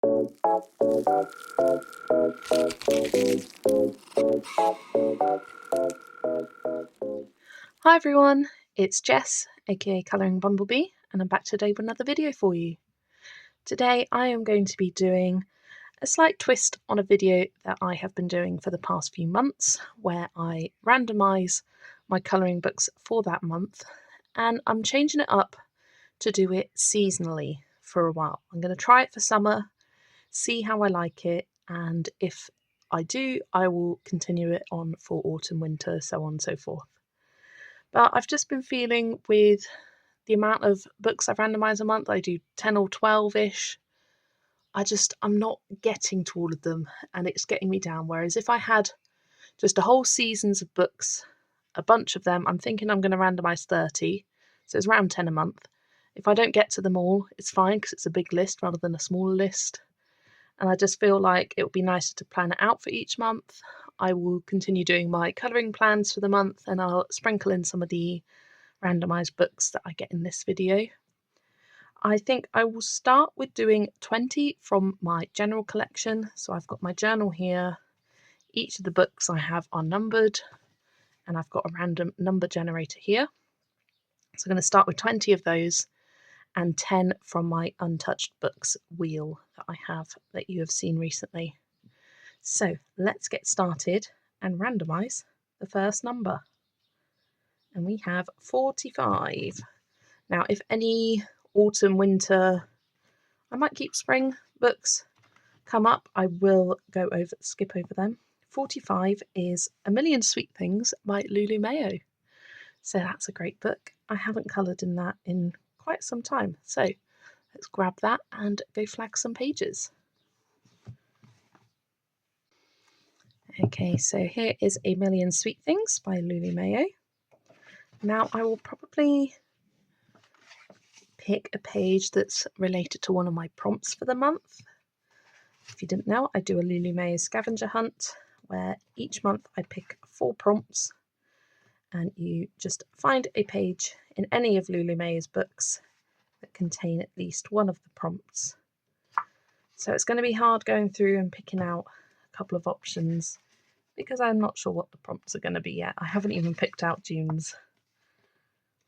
Hi everyone, it's Jess, aka Colouring Bumblebee, and I'm back today with another video for you. Today I am going to be doing a slight twist on a video that I have been doing for the past few months, where I randomise my colouring books for that month, and I'm changing it up to do it seasonally for a while. I'm going to try it for summer, see how I like it, and if I do, I will continue it on for autumn, winter, so on and so forth. But I've just been feeling with the amount of books I've randomised a month, I do 10 or 12-ish, I'm not getting to all of them and it's getting me down. Whereas if I had just a whole seasons of books, a bunch of them, I'm thinking I'm going to randomise 30, so it's around 10 a month. If I don't get to them all, it's fine because it's a big list rather than a smaller list. And I just feel like it would be nicer to plan it out for each month. I will continue doing my colouring plans for the month and I'll sprinkle in some of the randomised books that I get in this video. I think I will start with doing 20 from my general collection. So I've got my journal here. Each of the books I have are numbered and I've got a random number generator here. So I'm going to start with 20 of those and 10 from my untouched books wheel that I have that you have seen recently. So let's get started and randomise the first number. And we have 45. Now, if any autumn, winter, I might keep spring books come up, I will skip over them. 45 is A Million Sweet Things by Lulu Mayo. So that's a great book. I haven't coloured in that in quite some time. So let's grab that and go flag some pages. Okay, so here is A Million Sweet Things by Lulu Mayo. Now I will probably pick a page that's related to one of my prompts for the month. If you didn't know, I do a Lulu Mayo scavenger hunt where each month I pick 4 prompts and you just find a page in any of Lulu Mayo's books that contain at least one of the prompts. So it's going to be hard going through and picking out a couple of options because I'm not sure what the prompts are going to be yet. I haven't even picked out June's.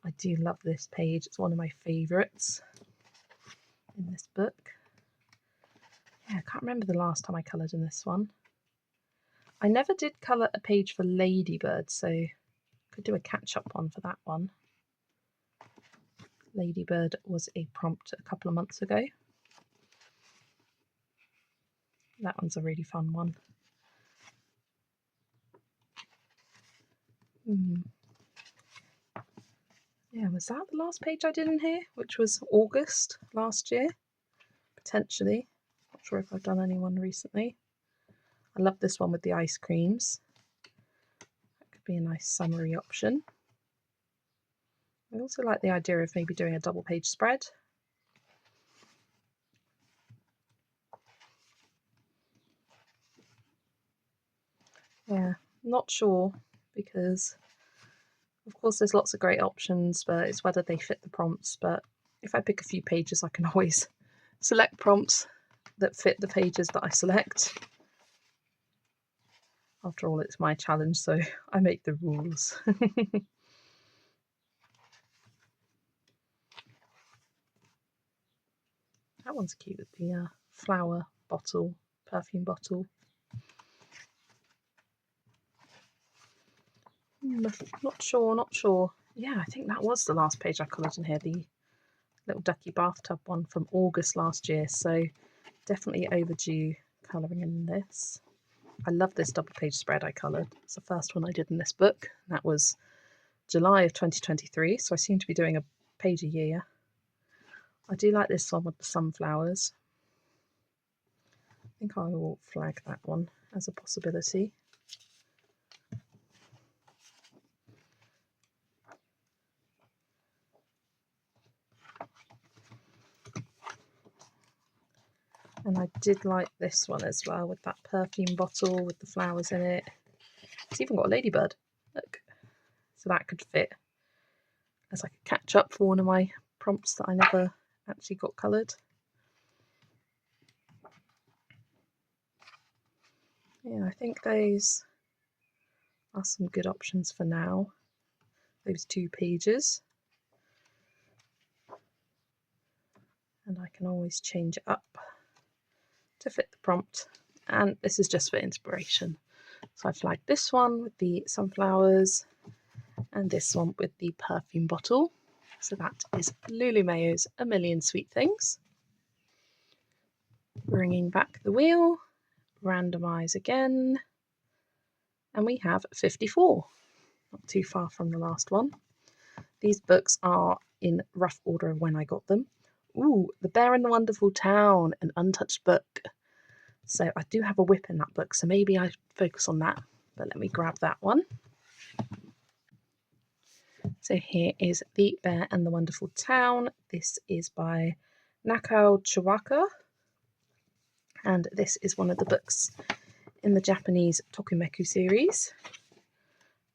I do love this page. It's one of my favourites in this book. Yeah, I can't remember the last time I coloured in this one. I never did colour a page for Ladybird, so I could do a catch-up one for that one. Ladybird was a prompt a couple of months ago. That one's a really fun one. Yeah, was that the last page I did in here, which was August last year? Potentially. Not sure if I've done anyone recently. I love this one with the ice creams. That could be a nice summary option. I also like the idea of maybe doing a double page spread. Yeah, not sure because of course there's lots of great options, but it's whether they fit the prompts. But if I pick a few pages, I can always select prompts that fit the pages that I select. After all, it's my challenge, so I make the rules. That one's cute with the flower bottle, perfume bottle. Not sure. Yeah, I think that was the last page I coloured in here, the little ducky bathtub one from August last year, so definitely overdue colouring in this. I love this double page spread I coloured. It's the first one I did in this book. That was July of 2023, so I seem to be doing a page a year. I do like this one with the sunflowers. I think I will flag that one as a possibility. And I did like this one as well with that perfume bottle with the flowers in it. It's even got a ladybird. Look. So that could fit as like a catch up for one of my prompts that I never actually got coloured. Yeah, I think those are some good options for now, those 2 pages. And I can always change it up to fit the prompt. And this is just for inspiration. So I flagged this one with the sunflowers and this one with the perfume bottle. So that is Lulu Mayo's A Million Sweet Things. Bringing back the wheel, randomise again, and we have 54. Not too far from the last one. These books are in rough order of when I got them. Ooh, The Bear in the Wonderful Town, an untouched book. So I do have a whip in that book, so maybe I focus on that. But let me grab that one. So here is The Bear and the Wonderful Town. This is by Nakao Chiwaka. And this is one of the books in the Japanese Tokumeku series.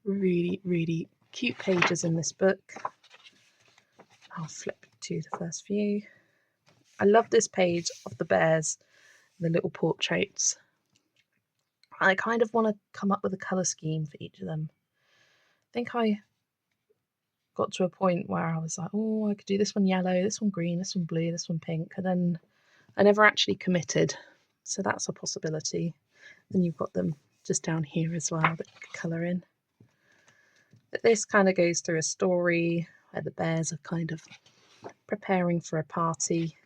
Really, really cute pages in this book. I'll flip to the first view. I love this page of the bears, the little portraits. I kind of want to come up with a colour scheme for each of them. I think I got to a point where I was like, oh, I could do this one yellow, this one green, this one blue, this one pink, and then I never actually committed. So that's a possibility. Then you've got them just down here as well that you could colour in. But this kind of goes through a story where the bears are kind of preparing for a party.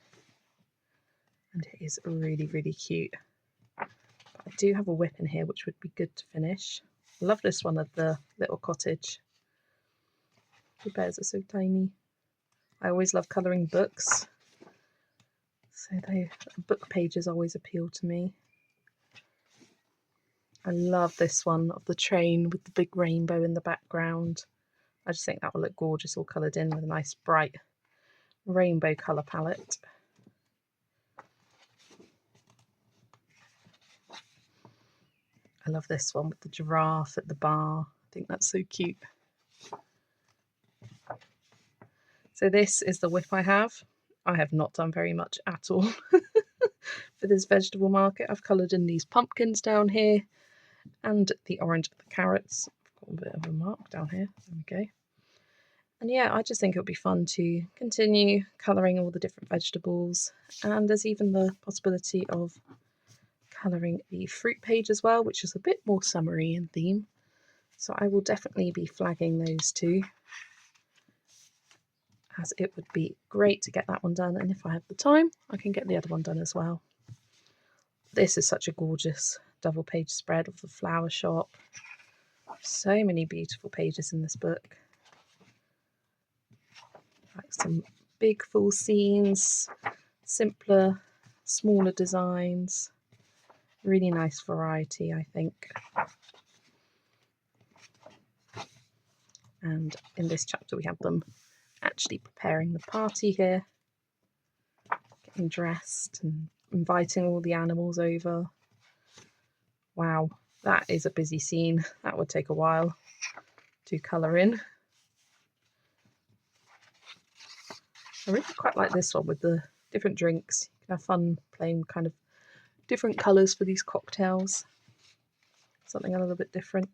And it is really, really cute. But I do have a whip in here, which would be good to finish. I love this one of the little cottage. The bears are so tiny. I always love colouring books. So the book pages always appeal to me. I love this one of the train with the big rainbow in the background. I just think that will look gorgeous all coloured in with a nice bright rainbow colour palette. I love this one with the giraffe at the bar. I think that's so cute. So this is the whip I have. I have not done very much at all for this vegetable market. I've coloured in these pumpkins down here and the orange of the carrots. I've got a bit of a mark down here. There we go. And yeah, I just think it would be fun to continue colouring all the different vegetables. And there's even the possibility of colouring the fruit page as well, which is a bit more summery in theme. So I will definitely be flagging those two, as it would be great to get that one done. And if I have the time, I can get the other one done as well. This is such a gorgeous double page spread of the flower shop. So many beautiful pages in this book. Like some big full scenes, simpler, smaller designs. Really nice variety, I think. And in this chapter we have them actually preparing the party here, getting dressed and inviting all the animals over. Wow, that is a busy scene. That would take a while to colour in. I really quite like this one with the different drinks. You can have fun playing kind of different colours for these cocktails. Something a little bit different.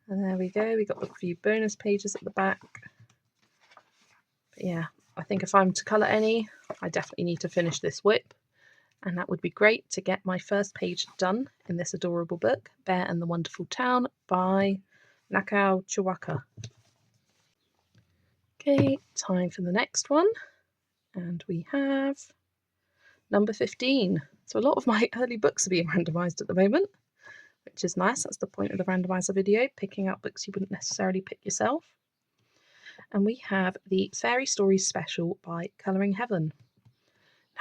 And there we go, we got a few bonus pages at the back. But yeah, I think if I'm to colour any, I definitely need to finish this whip. And that would be great to get my first page done in this adorable book, Bear and the Wonderful Town by Nakao Chiwaka. Okay, time for the next one. And we have number 15. So a lot of my early books are being randomised at the moment, which is nice. That's the point of the randomiser video, picking out books you wouldn't necessarily pick yourself. And we have the Fairy Stories Special by Colouring Heaven.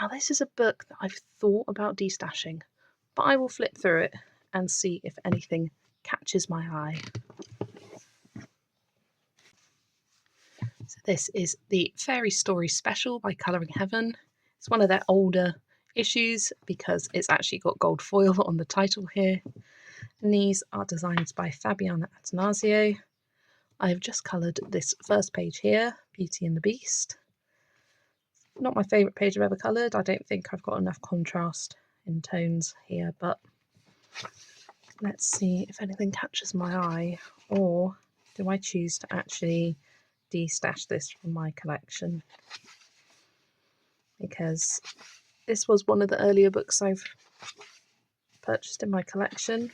Now this is a book that I've thought about destashing, but I will flip through it and see if anything catches my eye. So this is the Fairy Stories Special by Colouring Heaven. It's one of their older issues because it's actually got gold foil on the title here. And these are designs by Fabiana Attanasio. I have just coloured this first page here, Beauty and the Beast. Not my favourite page I've ever coloured. I don't think I've got enough contrast in tones here, but Let's see if anything catches my eye, or do I choose to actually de-stash this from my collection? Because this was one of the earlier books I've purchased in my collection.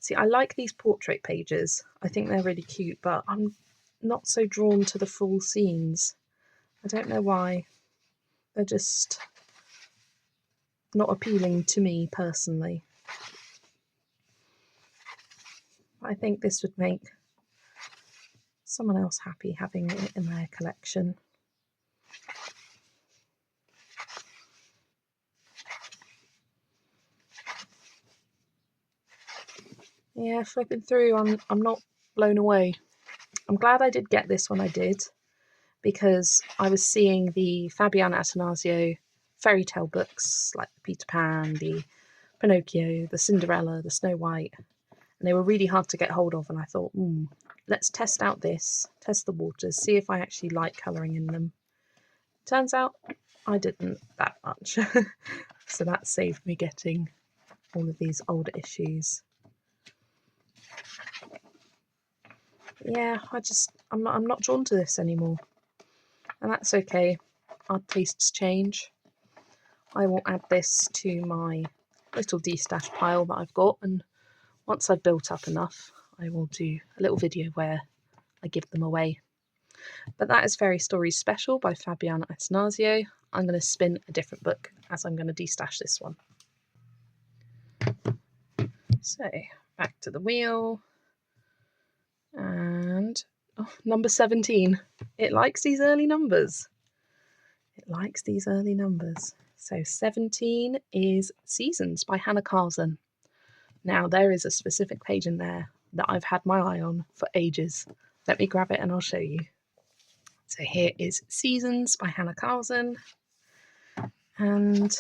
See, I like these portrait pages. I think they're really cute, but I'm not so drawn to the full scenes. I don't know why. They're just not appealing to me personally. I think this would make someone else happy having it in their collection. Yeah, flipping through, I'm not blown away. I'm glad I did get this when I did, because I was seeing the Fabian Attanasio fairy tale books like Peter Pan, the Pinocchio, the Cinderella, the Snow White, and they were really hard to get hold of, and I thought, let's test out this, test the waters, see if I actually like colouring in them. Turns out I didn't that much. So that saved me getting all of these older issues. Yeah, I'm not drawn to this anymore. And that's okay. Our tastes change. I will add this to my little de-stash pile that I've got, and once I've built up enough, I will do a little video where I give them away. But that is Fairy Stories Special by Fabian Attanasio. I'm going to spin a different book as I'm going to de-stash this one. So, back to the wheel. And number 17. It likes these early numbers. It likes these early numbers. So 17 is Seasons by Hannah Carlson. Now there is a specific page in there that I've had my eye on for ages. Let me grab it and I'll show you. So here is Seasons by Hannah Carlson. And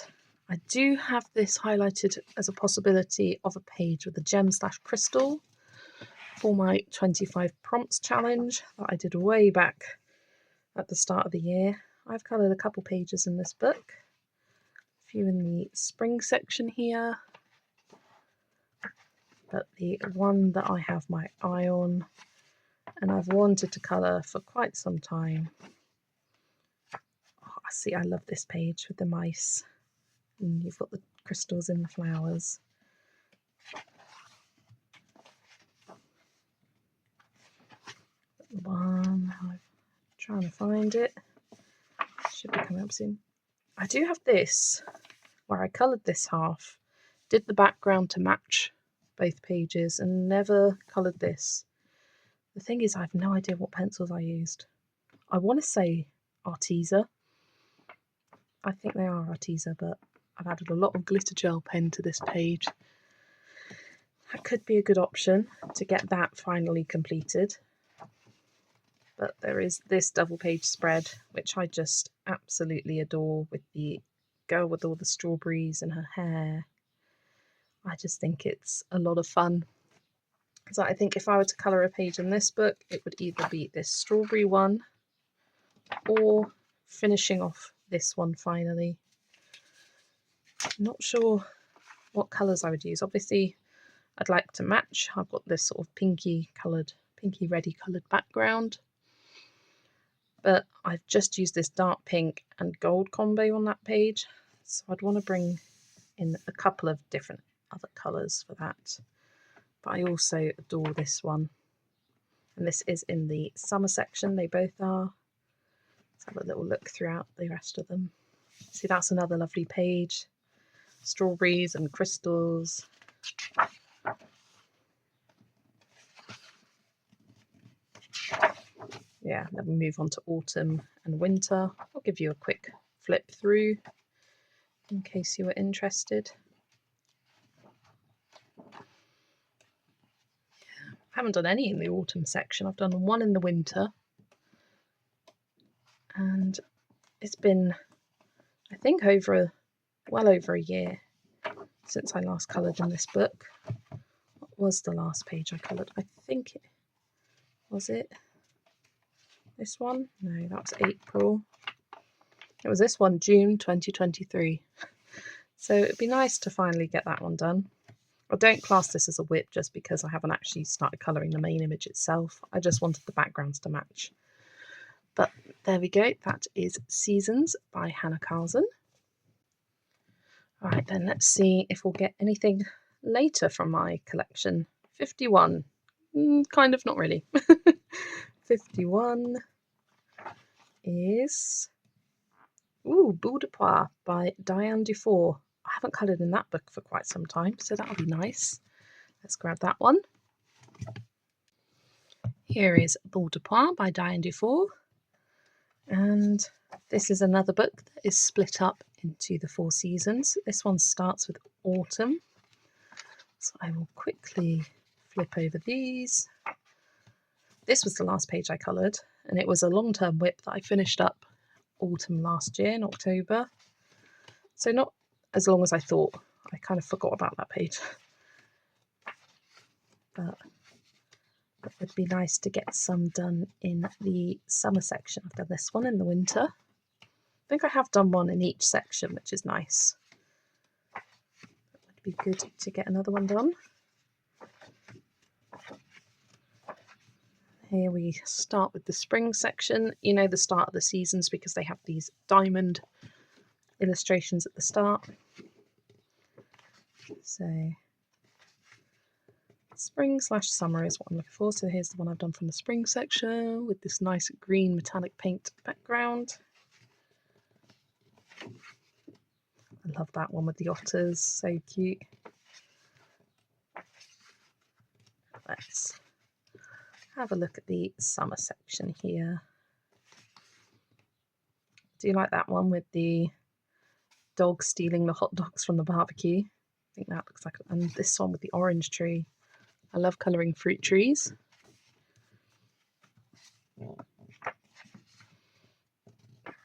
I do have this highlighted as a possibility of a page with a gem/crystal for my 25 prompts challenge that I did way back at the start of the year. I've coloured a couple pages in this book, a few in the spring section here, but the one that I have my eye on and I've wanted to colour for quite some time. Oh, see, I love this page with the mice, and you've got the crystals in the flowers. One, I'm trying to find it. Should be coming up soon. I do have this, where I coloured this half, did the background to match both pages, and never coloured this. The thing is, I have no idea what pencils I used. I want to say Arteza. I think they are Arteza, but I've added a lot of glitter gel pen to this page. That could be a good option to get that finally completed. But there is this double page spread, which I just absolutely adore, with the girl with all the strawberries in her hair. I just think it's a lot of fun. So I think if I were to colour a page in this book, it would either be this strawberry one or finishing off this one finally. I'm not sure what colours I would use. Obviously, I'd like to match. I've got this sort of pinky reddy coloured background. But I've just used this dark pink and gold combo on that page. So I'd want to bring in a couple of different other colours for that. But I also adore this one. And this is in the summer section, they both are. Let's have a little look throughout the rest of them. See, that's another lovely page. Strawberries and crystals. Yeah, then we move on to autumn and winter. I'll give you a quick flip through in case you were interested. I haven't done any in the autumn section. I've done one in the winter. And it's been, I think, well over a year since I last coloured in this book. What was the last page I coloured? I think was it this one? No, that was April. It was this one, June 2023. So it'd be nice to finally get that one done. I don't class this as a whip just because I haven't actually started colouring the main image itself. I just wanted the backgrounds to match. But there we go, that is Seasons by Hannah Carlson. Alright then, let's see if we'll get anything later from my collection. 51. Kind of, not really. 51 is Bulldog by Diane Dufour. I haven't coloured in that book for quite some time, so that'll be nice. Let's grab that one. Here is Bulldog by Diane Dufour. And this is another book that is split up into the 4 seasons. This one starts with autumn. So I will quickly flip over these. This was the last page I coloured, and it was a long-term whip that I finished up autumn last year in October. So not as long as I thought. I kind of forgot about that page. But it would be nice to get some done in the summer section. I've done this one in the winter. I think I have done one in each section, which is nice. It would be good to get another one done. Here we start with the spring section. You know the start of the seasons because they have these diamond illustrations at the start. So spring/summer is what I'm looking for. So here's the one I've done from the spring section with this nice green metallic paint background. I love that one with the otters, so cute. Let's have a look at the summer section here. Do you like that one with the dog stealing the hot dogs from the barbecue? I think that looks like, and this one with the orange tree. I love colouring fruit trees. There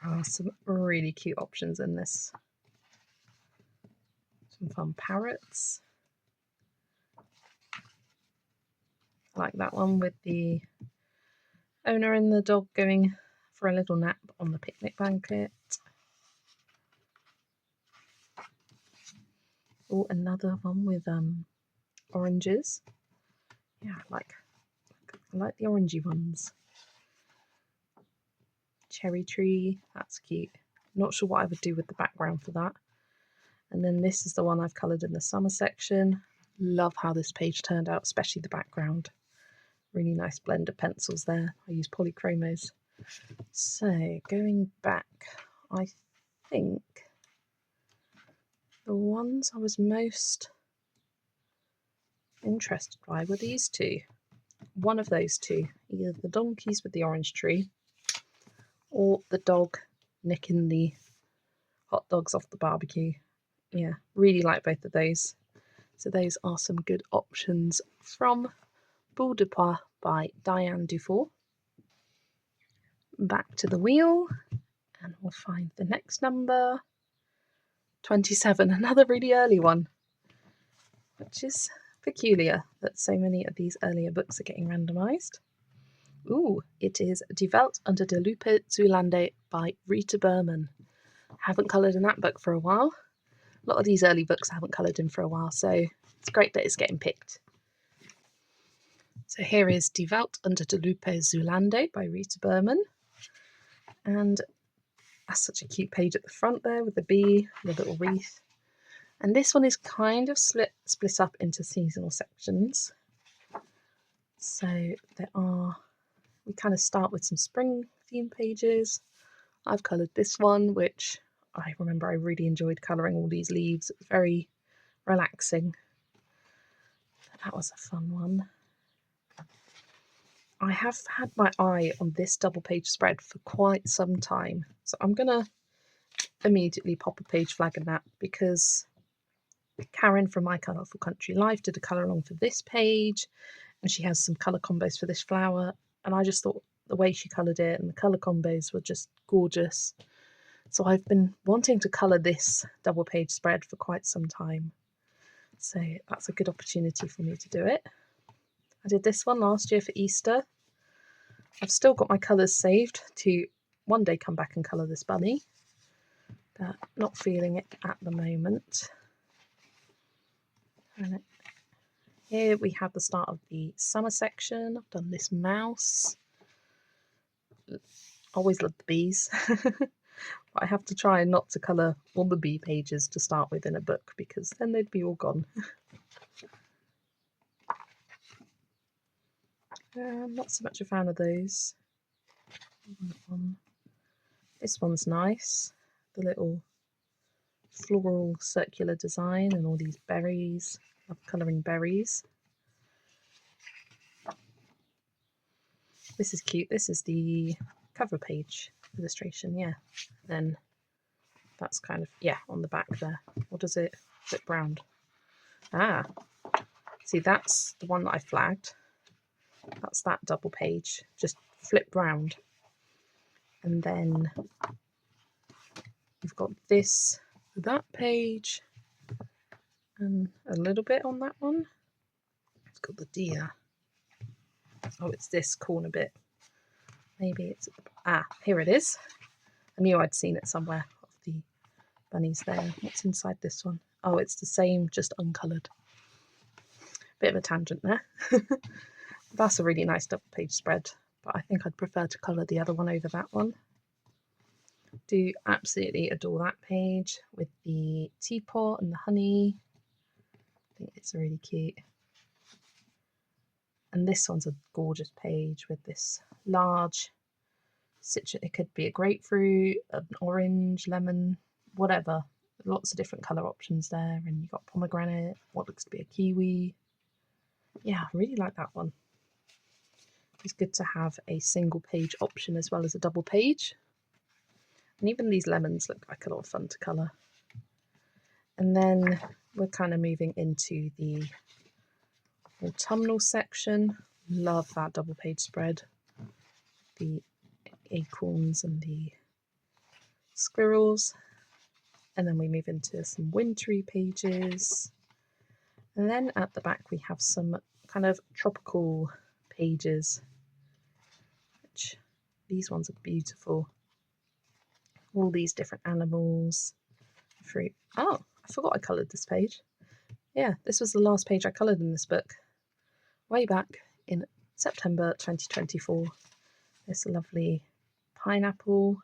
are some really cute options in this. Some fun parrots. I like that one with the owner and the dog going for a little nap on the picnic blanket. Oh, another one with oranges. Yeah, I like the orangey ones. Cherry tree, that's cute. Not sure what I would do with the background for that. And then this is the one I've coloured in the summer section. Love how this page turned out, especially the background. Really nice blend of pencils there. I use polychromos. So going back, I think the ones I was most interested by were these two. One of those two, either the donkeys with the orange tree or the dog nicking the hot dogs off the barbecue. Yeah, really like both of those. So those are some good options from Bulldog by Diane Dufour. Back to the wheel, and we'll find the next number. 27, another really early one, which is peculiar that so many of these earlier books are getting randomised. Ooh, it is Die Welt unter der Lupe Zulande by Rita Berman. Haven't coloured in that book for a while. A lot of these early books I haven't coloured in for a while, so it's great that it's getting picked. So here is Die Welt unter der Lupe Zulande by Rita Berman. And that's such a cute page at the front there with the bee, the little wreath. And this one is kind of split up into seasonal sections. So we kind of start with some spring theme pages. I've coloured this one, which I remember I really enjoyed colouring all these leaves. It was very relaxing. That was a fun one. I have had my eye on this double page spread for quite some time. So I'm going to immediately pop a page flag in that because Karen from My Colourful Country Life did a colour along for this page, and she has some colour combos for this flower, and I just thought the way she coloured it and the colour combos were just gorgeous. So I've been wanting to colour this double page spread for quite some time. So that's a good opportunity for me to do it. I did this one last year for Easter. I've still got my colours saved to one day come back and colour this bunny, but not feeling it at the moment. And Here we have the start of the summer section. I've done this mouse. Always love the bees. But I have to try not to colour all the bee pages to start with in a book, because then they'd be all gone. Not so much a fan of those. This one's nice. The little floral circular design and all these berries. Love colouring berries. This is cute. This is the cover page illustration, yeah. Then that's kind of, yeah, on the back there. What does it flip round? Ah, see, that's the one that I flagged. That's that double page, just flip round. And then you've got this, that page, and a little bit on that one. It's got the deer. Oh, it's this corner bit. Maybe it's, here it is. I knew I'd seen it somewhere, of the bunnies there. What's inside this one? Oh, it's the same, just uncoloured. Bit of a tangent there. That's a really nice double page spread, but I think I'd prefer to colour the other one over that one. Do absolutely adore that page with the teapot and the honey. I think it's really cute. And this one's a gorgeous page with this large citrus. It could be a grapefruit, an orange, lemon, whatever. Lots of different colour options there. And you've got pomegranate, what looks to be a kiwi. Yeah, I really like that one. It's good to have a single page option as well as a double page. And even these lemons look like a lot of fun to colour. And then we're kind of moving into the autumnal section. Love that double page spread. The acorns and the squirrels. And then we move into some wintry pages. And then at the back we have some kind of tropical pages, which these ones are beautiful. All these different animals, fruit. Oh, I forgot I coloured this page. Yeah, this was the last page I coloured in this book, way back in September 2024. This lovely pineapple.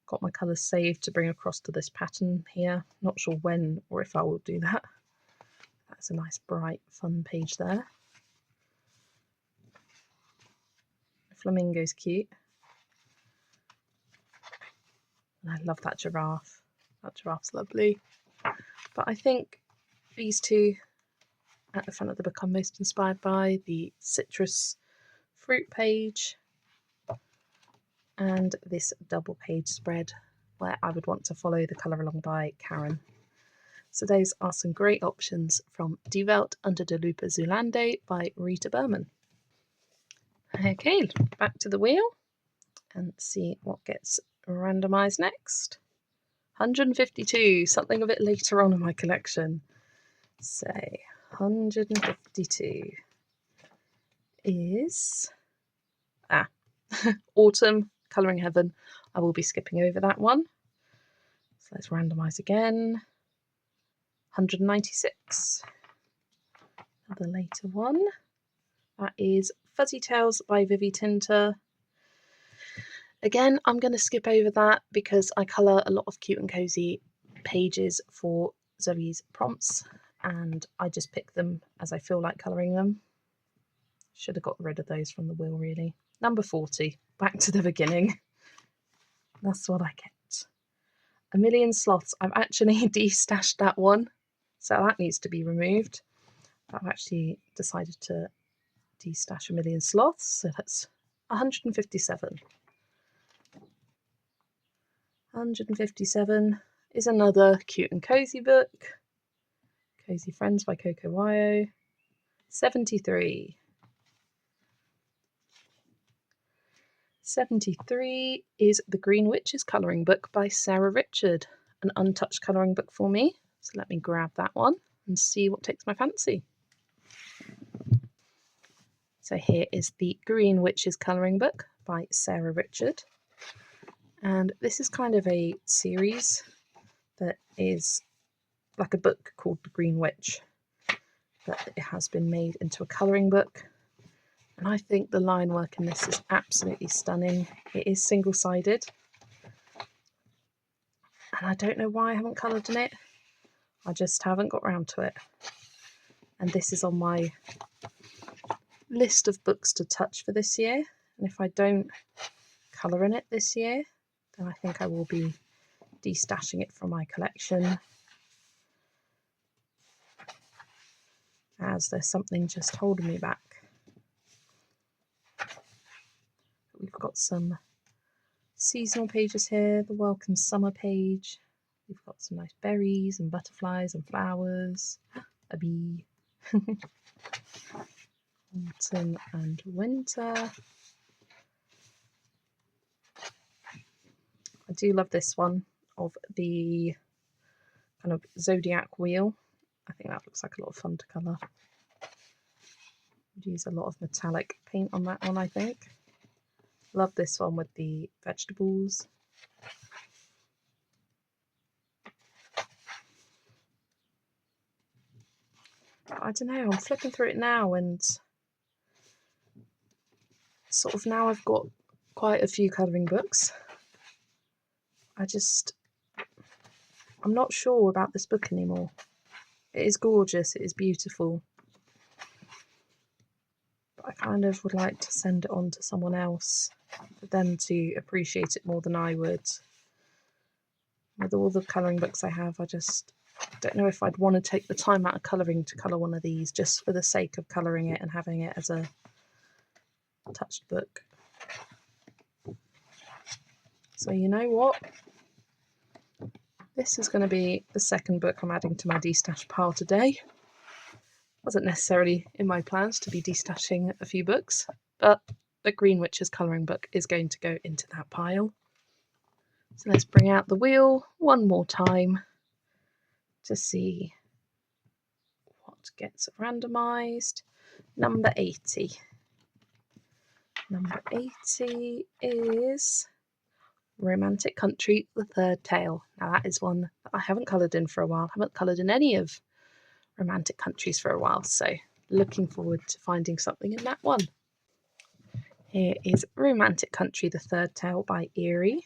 Got my colours saved to bring across to this pattern here. Not sure when or if I will do that. That's a nice, bright, fun page there. The flamingo's cute. And I love that giraffe. That giraffe's lovely. But I think these two at the front of the book I'm most inspired by. The citrus fruit page and this double page spread where I would want to follow the colour along by Karen. So those are some great options from Die Welt unter der Lupe Zulande by Rita Berman. Okay, back to the wheel and see what gets randomised next. 152, something a bit later on in my collection. So 152 is Autumn, Colouring Heaven. I will be skipping over that one. So let's randomise again. 196. Another later one. That is Fuzzy Tales by Vivi Tinter. Again, I'm going to skip over that because I colour a lot of cute and cosy pages for Zoe's prompts, and I just pick them as I feel like colouring them. Should have got rid of those from the wheel, really. Number 40, back to the beginning. That's what I get. A Million Sloths. I've actually de-stashed that one, so that needs to be removed. I've actually decided to de-stash A Million Sloths, so that's 157. 157 is another cute and cozy book. Cozy Friends by Coco Wyo. 73. 73 is The Green Witch's colouring book by Sarah Richard, an untouched colouring book for me. So let me grab that one and see what takes my fancy. So here is The Green Witch's colouring book by Sarah Richard. And this is kind of a series that is like a book called The Green Witch. but it has been made into a colouring book. And I think the line work in this is absolutely stunning. It is single-sided. And I don't know why I haven't coloured in it. I just haven't got round to it. And this is on my list of books to touch for this year. And if I don't colour in it this year, then I think I will be destashing it from my collection, as there's something just holding me back. We've got some seasonal pages here, the welcome summer page. We've got some nice berries and butterflies and flowers, a bee. Autumn and winter. I do love this one of the kind of zodiac wheel. I think that looks like a lot of fun to colour. Would use a lot of metallic paint on that one, I think. Love this one with the vegetables. I don't know, I'm flipping through it now, and sort of now I've got quite a few colouring books. I'm not sure about this book anymore. It is gorgeous, it is beautiful, but I kind of would like to send it on to someone else for them to appreciate it more than I would. With all the colouring books I have, I just don't know if I'd want to take the time out of colouring to colour one of these just for the sake of colouring it and having it as a touched book. So you know what? This is going to be the second book I'm adding to my destash pile today. Wasn't necessarily in my plans to be destashing a few books, but the Green Witch's colouring book is going to go into that pile. So let's bring out the wheel one more time to see what gets randomised. Number 80. Number 80 is Romantic Country, the Third Tale. Now that is one that I haven't coloured in for a while. I haven't coloured in any of Romantic Countries for a while, so looking forward to finding something in that one. Here is Romantic Country, the Third Tale by Eerie.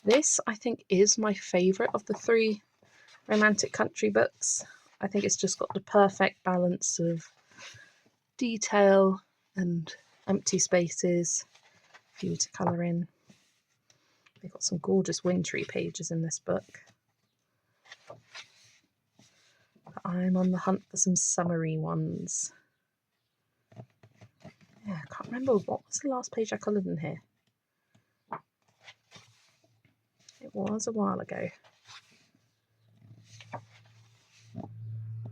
This, I think, is my favourite of the three Romantic Country books. I think it's just got the perfect balance of detail and empty spaces for you to colour in. They've got some gorgeous wintry pages in this book. But I'm on the hunt for some summery ones. Yeah, I can't remember what was the last page I coloured in here. It was a while ago.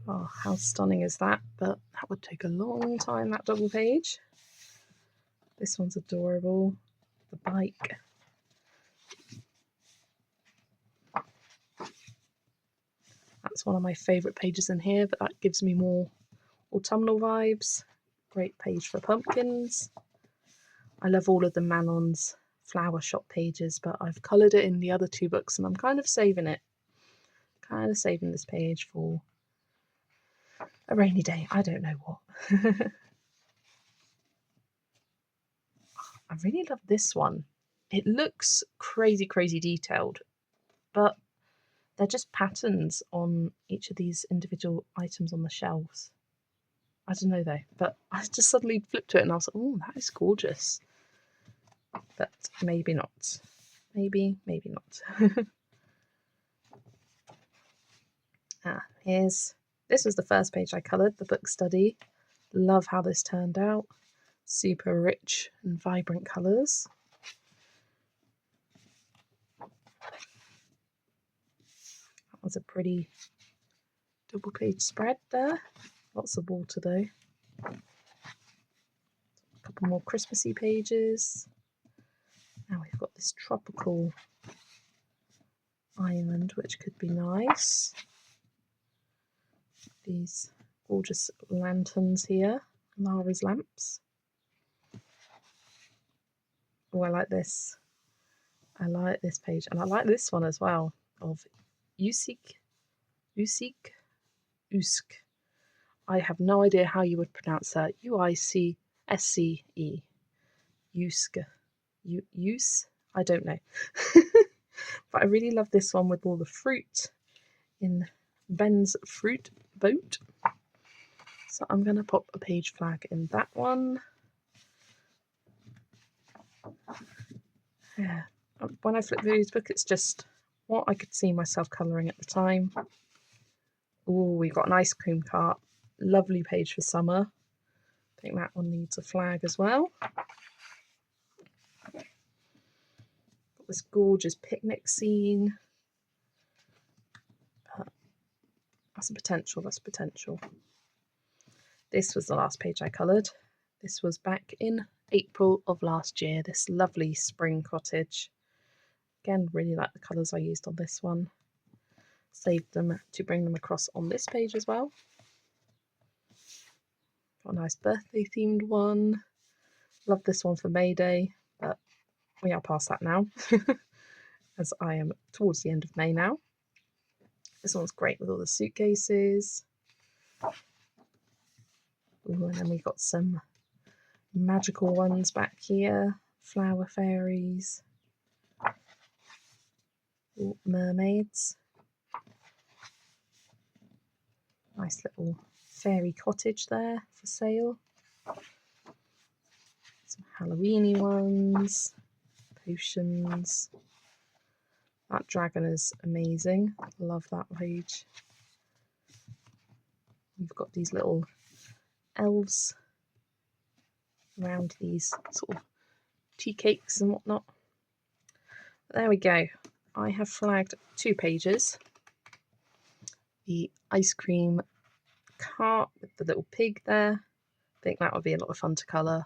Oh, how stunning is that? But that would take a long time, that double page. This one's adorable. The bike. That's one of my favourite pages in here, but that gives me more autumnal vibes. Great page for pumpkins. I love all of the Manon's flower shop pages, but I've coloured it in the other two books and I'm kind of saving it. Kind of saving this page for a rainy day. I don't know what. I really love this one. It looks crazy, crazy detailed, but they're just patterns on each of these individual items on the shelves. I don't know though, but I just suddenly flipped to it and I was like, oh, that is gorgeous. But maybe not. Maybe not. This was the first page I coloured, the book study. Love how this turned out. Super rich and vibrant colours. That was a pretty double page spread there. Lots of water though. A couple more Christmassy pages. Now we've got this tropical island, which could be nice. These gorgeous lanterns here, Lara's lamps. Oh, I like this. I like this page, and I like this one as well, of Usk. I have no idea how you would pronounce that. Uicesce. Yuske. Use? I don't know. But I really love this one with all the fruit in Ben's fruit boat. So I'm going to pop a page flag in that one. Yeah. When I flip through this book, it's just what I could see myself colouring at the time. Oh, we've got an ice cream cart. Lovely page for summer. I think that one needs a flag as well. Got this gorgeous picnic scene. That's a potential, that's a potential. This was the last page I coloured. This was back in April of last year, this lovely spring cottage. Again, really like the colours I used on this one. Saved them to bring them across on this page as well. Got a nice birthday themed one. Love this one for May Day, but we are past that now, as I am towards the end of May now. This one's great with all the suitcases. Ooh, and then we got some magical ones back here. Flower fairies. Ooh, mermaids. Nice little fairy cottage there for sale. Some Halloweeny ones. Potions. That dragon is amazing. Love that page. We've got these little elves around these sort of tea cakes and whatnot. There we go. I have flagged 2 pages. The ice cream cart with the little pig there. I think that would be a lot of fun to colour.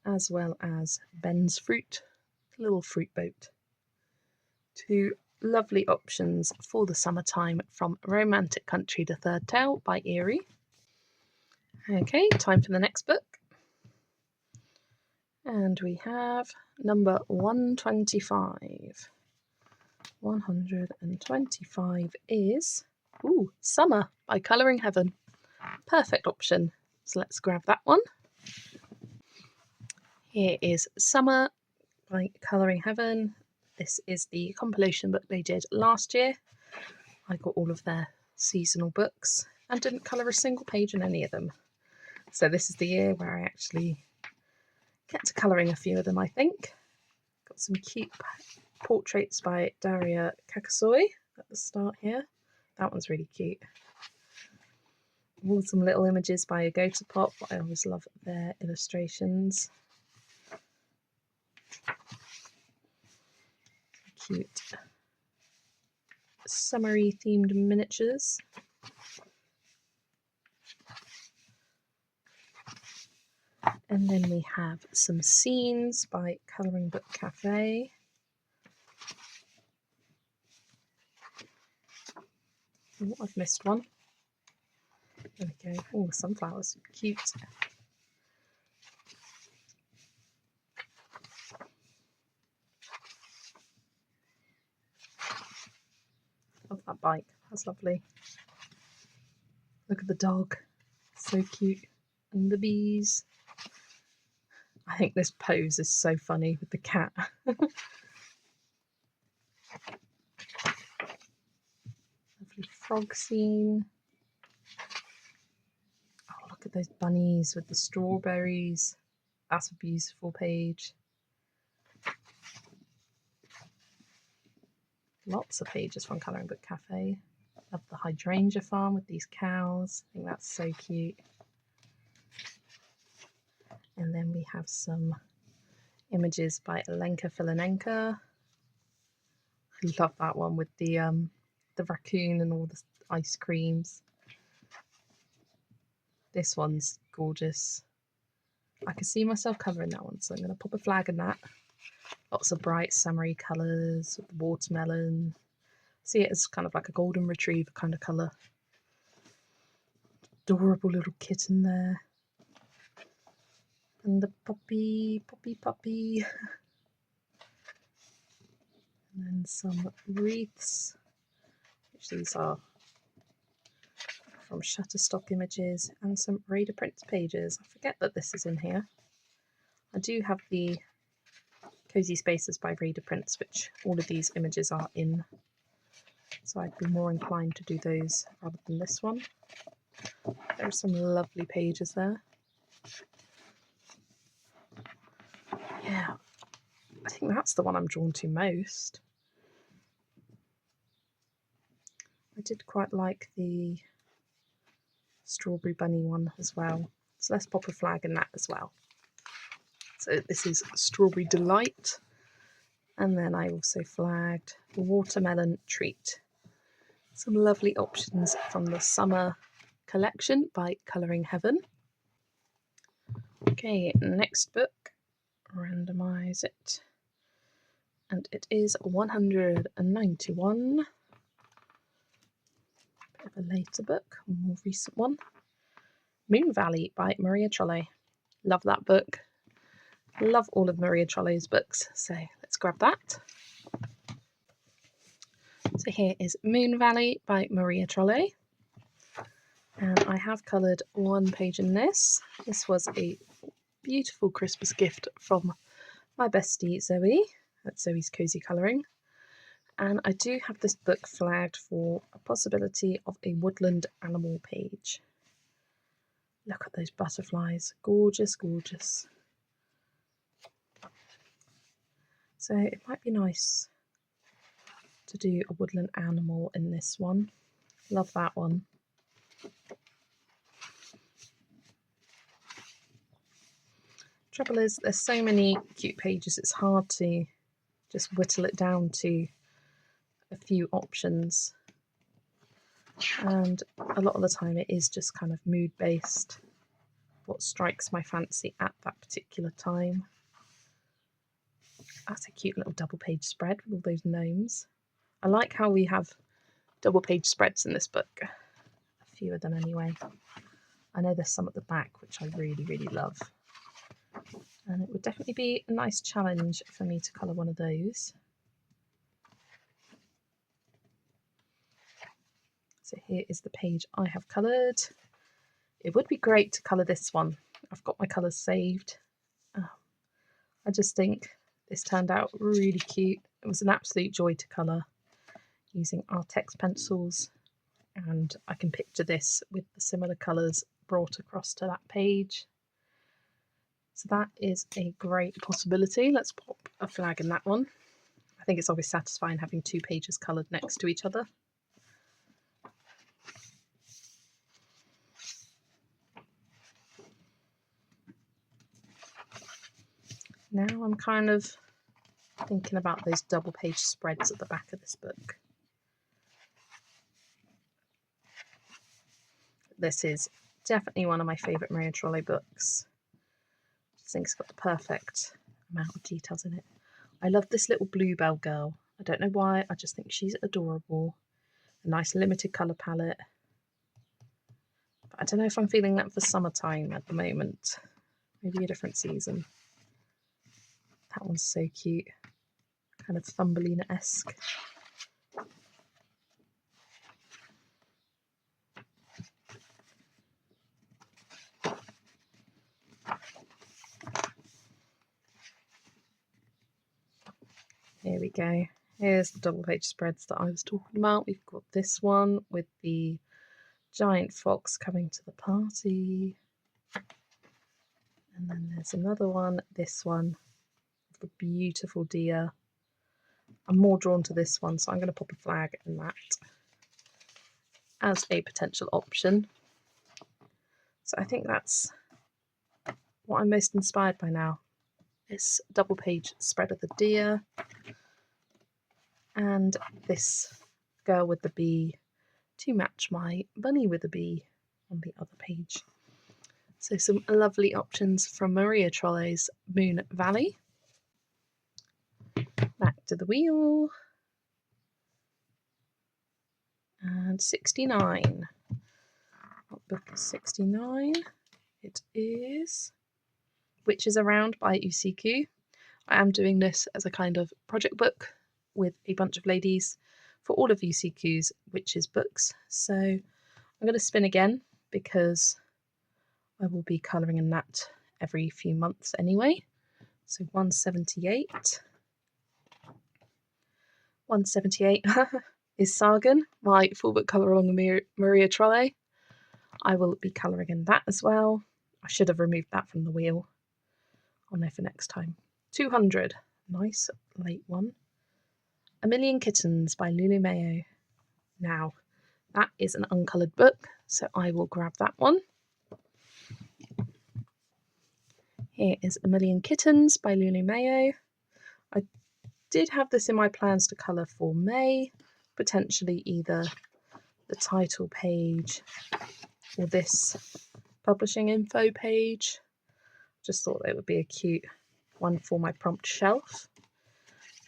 As well as Ben's fruit, the little fruit boat. 2 lovely options for the summertime from Romantic Country, The Third Tale by Eerie. Okay, time for the next book. And we have number 125. 125 is Summer by Colouring Heaven. Perfect option. So let's grab that one. Here is Summer by Colouring Heaven. This is the compilation book they did last year. I got all of their seasonal books and didn't colour a single page in any of them. So this is the year where I actually get to colouring a few of them, I think. Got some cute portraits by Daria Kakasoi at the start here. That one's really cute. Some little images by Agota Pop. I always love their illustrations. Cute summery themed miniatures. And then we have some scenes by Colouring Book Cafe. Oh, I've missed one. There we go. Oh, sunflowers. Cute. Love that bike. That's lovely. Look at the dog. So cute. And the bees. I think this pose is so funny with the cat. Lovely frog scene. Oh, look at those bunnies with the strawberries. That's a beautiful page. Lots of pages from Colouring Book Cafe. Love the hydrangea farm with these cows. I think that's so cute. And then we have some images by Alenka Filinenka. I love that one with the raccoon and all the ice creams. This one's gorgeous. I can see myself covering that one, so I'm going to pop a flag in that. Lots of bright summery colours with the watermelon. See it as kind of like a golden retriever kind of colour. Adorable little kitten there. And the puppy. And then some wreaths, which these are from Shutterstock Images, and some Raider Prints pages. I forget that this is in here. I do have the Cozy Spaces by Raider Prints, which all of these images are in, so I'd be more inclined to do those rather than this one. There are some lovely pages there. Yeah, I think that's the one I'm drawn to most. I did quite like the Strawberry Bunny one as well, so let's pop a flag in that as well. So this is Strawberry Delight, and then I also flagged the Watermelon Treat. Some lovely options from the summer collection by Colouring Heaven. Okay, next book, randomise it, and it is 191. Bit of a later book, a more recent one. Moon Valley by Maria Trolle. Love that book. Love all of Maria Trolle's books, so let's grab that. So here is Moon Valley by Maria Trolle, and I have coloured one page in this. This was a beautiful Christmas gift from my bestie Zoe at Zoe's Cozy Colouring, and I do have this book flagged for a possibility of a woodland animal page. Look at those butterflies, gorgeous, gorgeous. So it might be nice to do a woodland animal in this one. Love that one. Trouble is, there's so many cute pages, it's hard to just whittle it down to a few options. And a lot of the time it is just kind of mood based, what strikes my fancy at that particular time. That's a cute little double page spread with all those gnomes. I like how we have double page spreads in this book. A few of them anyway. I know there's some at the back which I really, really love. And it would definitely be a nice challenge for me to colour one of those. So here is the page I have coloured. It would be great to colour this one. I've got my colours saved. I just think this turned out really cute. It was an absolute joy to colour using Artex pencils, and I can picture this with the similar colours brought across to that page. So that is a great possibility. Let's pop a flag in that one. I think it's always satisfying having two pages coloured next to each other. Now I'm kind of thinking about those double page spreads at the back of this book. This is definitely one of my favourite Maria Trolle books. I just think it's got the perfect amount of details in it. I love this little bluebell girl. I don't know why, I just think she's adorable. A nice limited colour palette. But I don't know if I'm feeling that for summertime at the moment. Maybe a different season. That one's so cute. Kind of Thumbelina-esque. Here we go. Here's the double page spreads that I was talking about. We've got this one with the giant fox coming to the party. And then there's another one, this one, with the beautiful deer. I'm more drawn to this one, so I'm going to pop a flag in that as a potential option. So I think that's what I'm most inspired by now. This double page spread of the deer and this girl with the bee to match my bunny with a bee on the other page. So some lovely options from Maria Trolle's Moon Valley. Back to the wheel. And 69. What book is 69? It is Witches Around by Usiku. I am doing this as a kind of project book with a bunch of ladies for all of Usiku's Witches books. So I'm going to spin again because I will be colouring in that every few months anyway. So 178. 178 is Sargon, my full book colour along the Maria Trolle. I will be colouring in that as well. I should have removed that from the wheel. I'll know for next time. 200, nice late one. A Million Kittens by Lulu Mayo. Now, that is an uncoloured book, so I will grab that one. Here is A Million Kittens by Lulu Mayo. I did have this in my plans to colour for May, potentially either the title page or this publishing info page. Just thought it would be a cute one for my prompt shelf.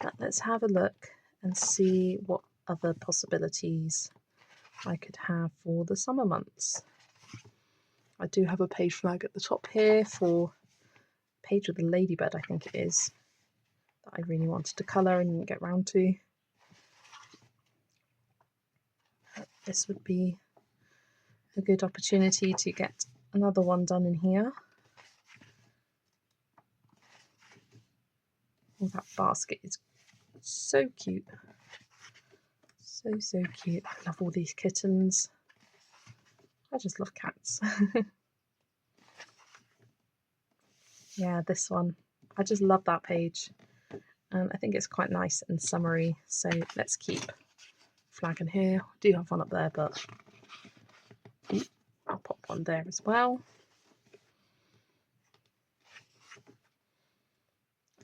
But let's have a look and see what other possibilities I could have for the summer months. I do have a page flag at the top here for page with the ladybird, I think it is, that I really wanted to colour and didn't get round to. This would be a good opportunity to get another one done in here. Oh, that basket is so cute. So cute. I love all these kittens. I just love cats. Yeah, this one. I just love that page. And I think it's quite nice and summery. So let's keep flag in here. I do have one up there, but I'll pop one there as well.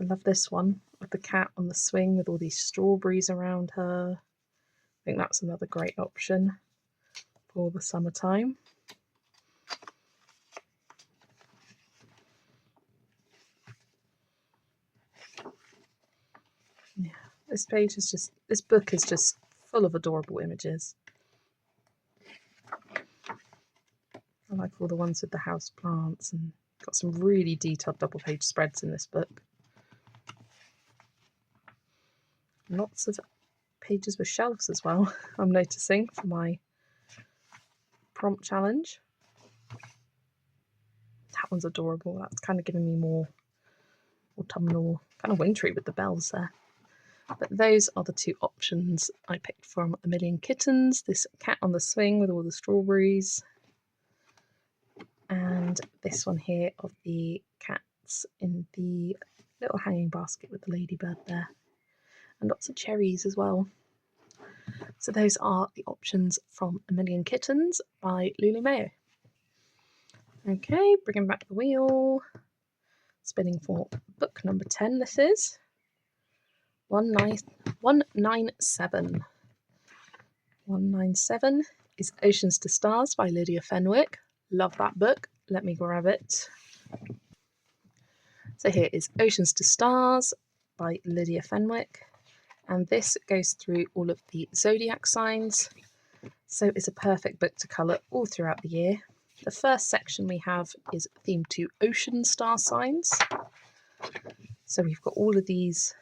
I love this one with the cat on the swing with all these strawberries around her. I think that's another great option for the summertime. Yeah, this book is just full of adorable images. I like all the ones with the house plants, and got some really detailed double page spreads in this book. Lots of pages with shelves as well, I'm noticing, for my prompt challenge. That one's adorable. That's kind of giving me more autumnal, kind of wintry with the bells there. But those are the two options I picked from A Million Kittens. This cat on the swing with all the strawberries. And this one here of the cats in the little hanging basket with the ladybird there. And lots of cherries as well. So those are the options from A Million Kittens by Lulu Mayo. Okay, bringing back the wheel. Spinning for book number 10, this is. 197. 197 is Oceans to Stars by Lydia Fenwick. Love that book. Let me grab it. So here is Oceans to Stars by Lydia Fenwick. And this goes through all of the zodiac signs. So it's a perfect book to colour all throughout the year. The first section we have is themed to ocean star signs. So we've got all of these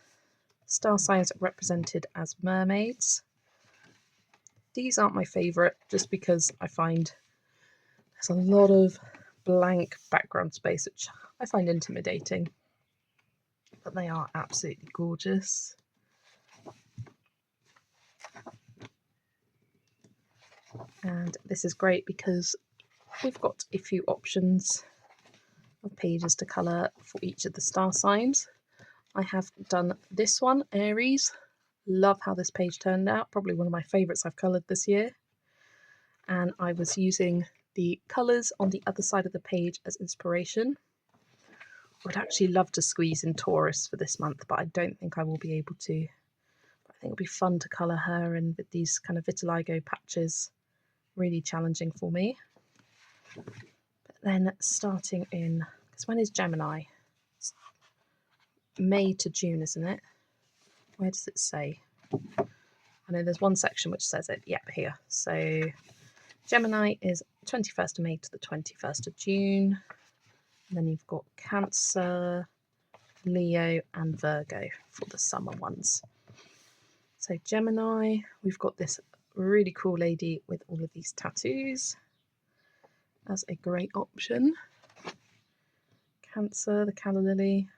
star signs represented as mermaids. These aren't my favourite just because I find there's a lot of blank background space, which I find intimidating. But they are absolutely gorgeous. And this is great because we've got a few options of pages to colour for each of the star signs. I have done this one, Aries. Love how this page turned out. Probably one of my favourites I've coloured this year. And I was using the colours on the other side of the page as inspiration. I would actually love to squeeze in Taurus for this month, but I don't think I will be able to. I think it'll be fun to colour her in with these kind of vitiligo patches. Really challenging for me. But then starting in, because when is Gemini? It's May to June, isn't it? Where does it say? I know there's one section which says it. Yep, here. So Gemini is 21st of May to the 21st of June. And then you've got Cancer, Leo and Virgo for the summer ones. So Gemini, we've got this really cool lady with all of these tattoos as a great option. Cancer, the calla lily.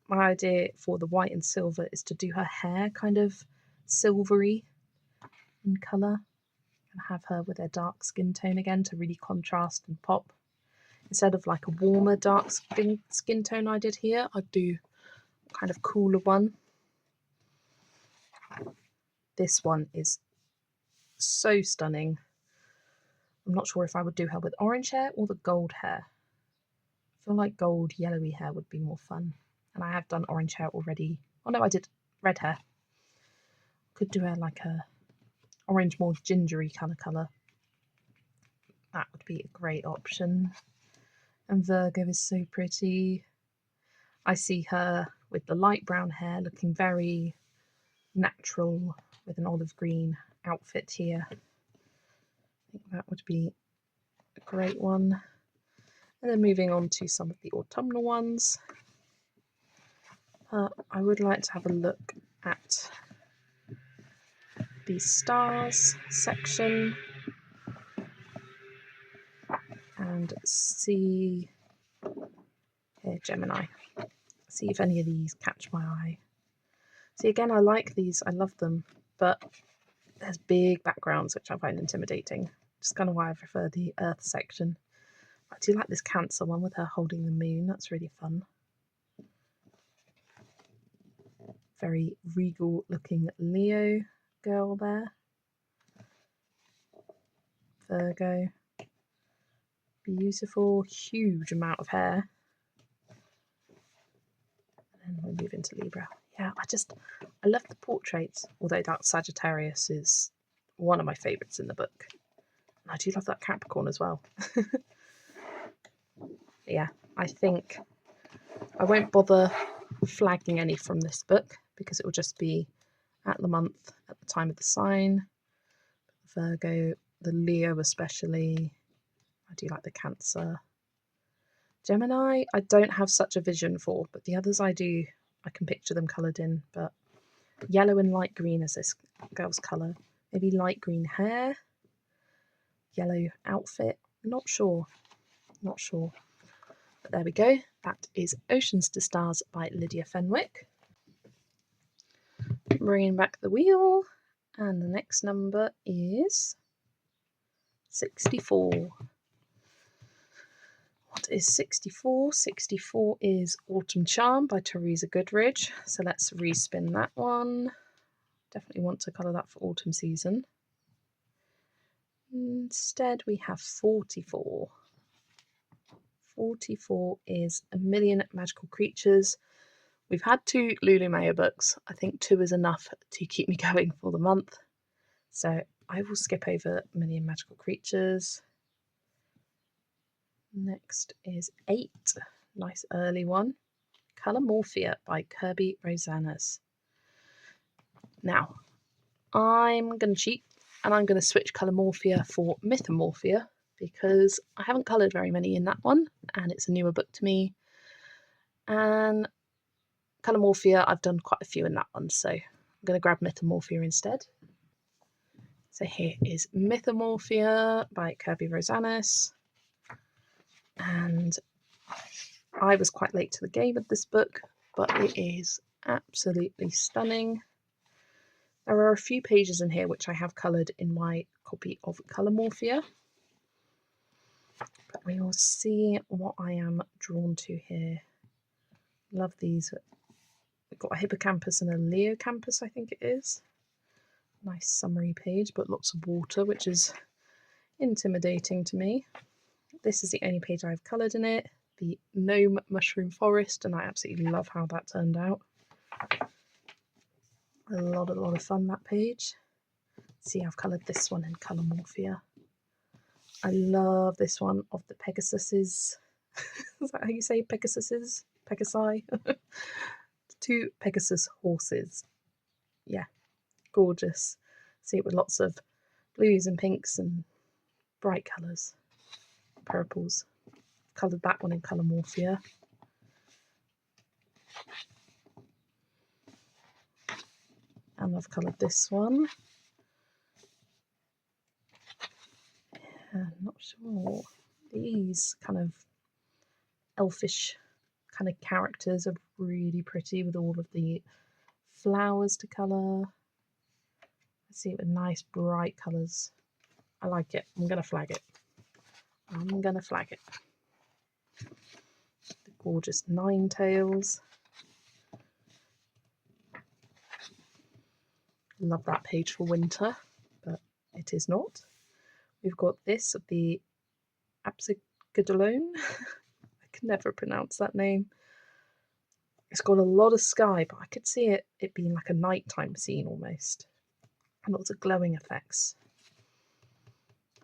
My idea for the white and silver is to do her hair kind of silvery in colour and have her with a dark skin tone again to really contrast and pop. Instead of like a warmer dark skin tone I did here, I'd do a kind of cooler one. This one is so stunning. I'm not sure if I would do her with orange hair or the gold hair. I feel like gold yellowy hair would be more fun. And I have done orange hair already. Oh no, I did red hair. Could do her like a orange, more gingery kind of colour. That would be a great option. And Virgo is so pretty. I see her with the light brown hair looking very natural with an olive green outfit here. I think that would be a great one. And then moving on to some of the autumnal ones. I would like to have a look at the stars section and see here, Gemini. See if any of these catch my eye. See, again, I like these, I love them, but there's big backgrounds which I find intimidating. Which is kind of why I prefer the Earth section. I do like this Cancer one with her holding the moon. That's really fun. Very regal looking Leo girl there. Virgo. Beautiful, huge amount of hair. And then we'll move into Libra. Yeah, I love the portraits, although that Sagittarius is one of my favourites in the book. And I do love that Capricorn as well. Yeah, I think I won't bother flagging any from this book because it will just be at the month, at the time of the sign. Virgo, the Leo especially. I do like the Cancer. Gemini, I don't have such a vision for, but the others I do. I can picture them coloured in, but yellow and light green is this girl's colour. Maybe light green hair, yellow outfit. Not sure. But there we go. That is Oceans to Stars by Lydia Fenwick. Bringing back the wheel, and the next number is 64. What is 64? 64 is Autumn Charm by Teresa Goodridge. So let's respin that one. Definitely want to colour that for autumn season. Instead, we have 44. 44 is A Million Magical Creatures. We've had 2 Lulu Mayo books. I think 2 is enough to keep me going for the month. So I will skip over A Million Magical Creatures. Next is 8. Nice early one. Colour Morphia by Kirby Rosanas. Now, I'm going to cheat and I'm going to switch Colour Morphia for Mythomorphia because I haven't coloured very many in that one and it's a newer book to me. And Colour Morphia, I've done quite a few in that one, so I'm going to grab Mythomorphia instead. So here is Mythomorphia by Kirby Rosanas. And I was quite late to the game with this book, but it is absolutely stunning. There are a few pages in here which I have coloured in my copy of Colour Morphia, but we will see what I am drawn to here. Love these. We've got a hippocampus and a leocampus, I think it is. Nice summary page, but lots of water, which is intimidating to me. This is the only page I've coloured in it, the Gnome Mushroom Forest, and I absolutely love how that turned out. A lot of fun, that page. See, I've coloured this one in Colour Morphia. I love this one of the Pegasuses. Is that how you say Pegasuses? Pegasi? 2 Pegasus horses. Yeah, gorgeous. See it with lots of blues and pinks and bright colours. Purples. Coloured that one in Colour Morphia. And I've coloured this one Yeah, not sure. These kind of elfish kind of characters are really pretty with all of the flowers to colour. I see it with nice bright colours. I like it. I'm going to flag it. I'm going to flag it. The gorgeous Ninetails. Love that page for winter, but it is not. We've got this of the Absigadolone. I can never pronounce that name. It's got a lot of sky, but I could see it being like a nighttime scene almost. And lots of glowing effects.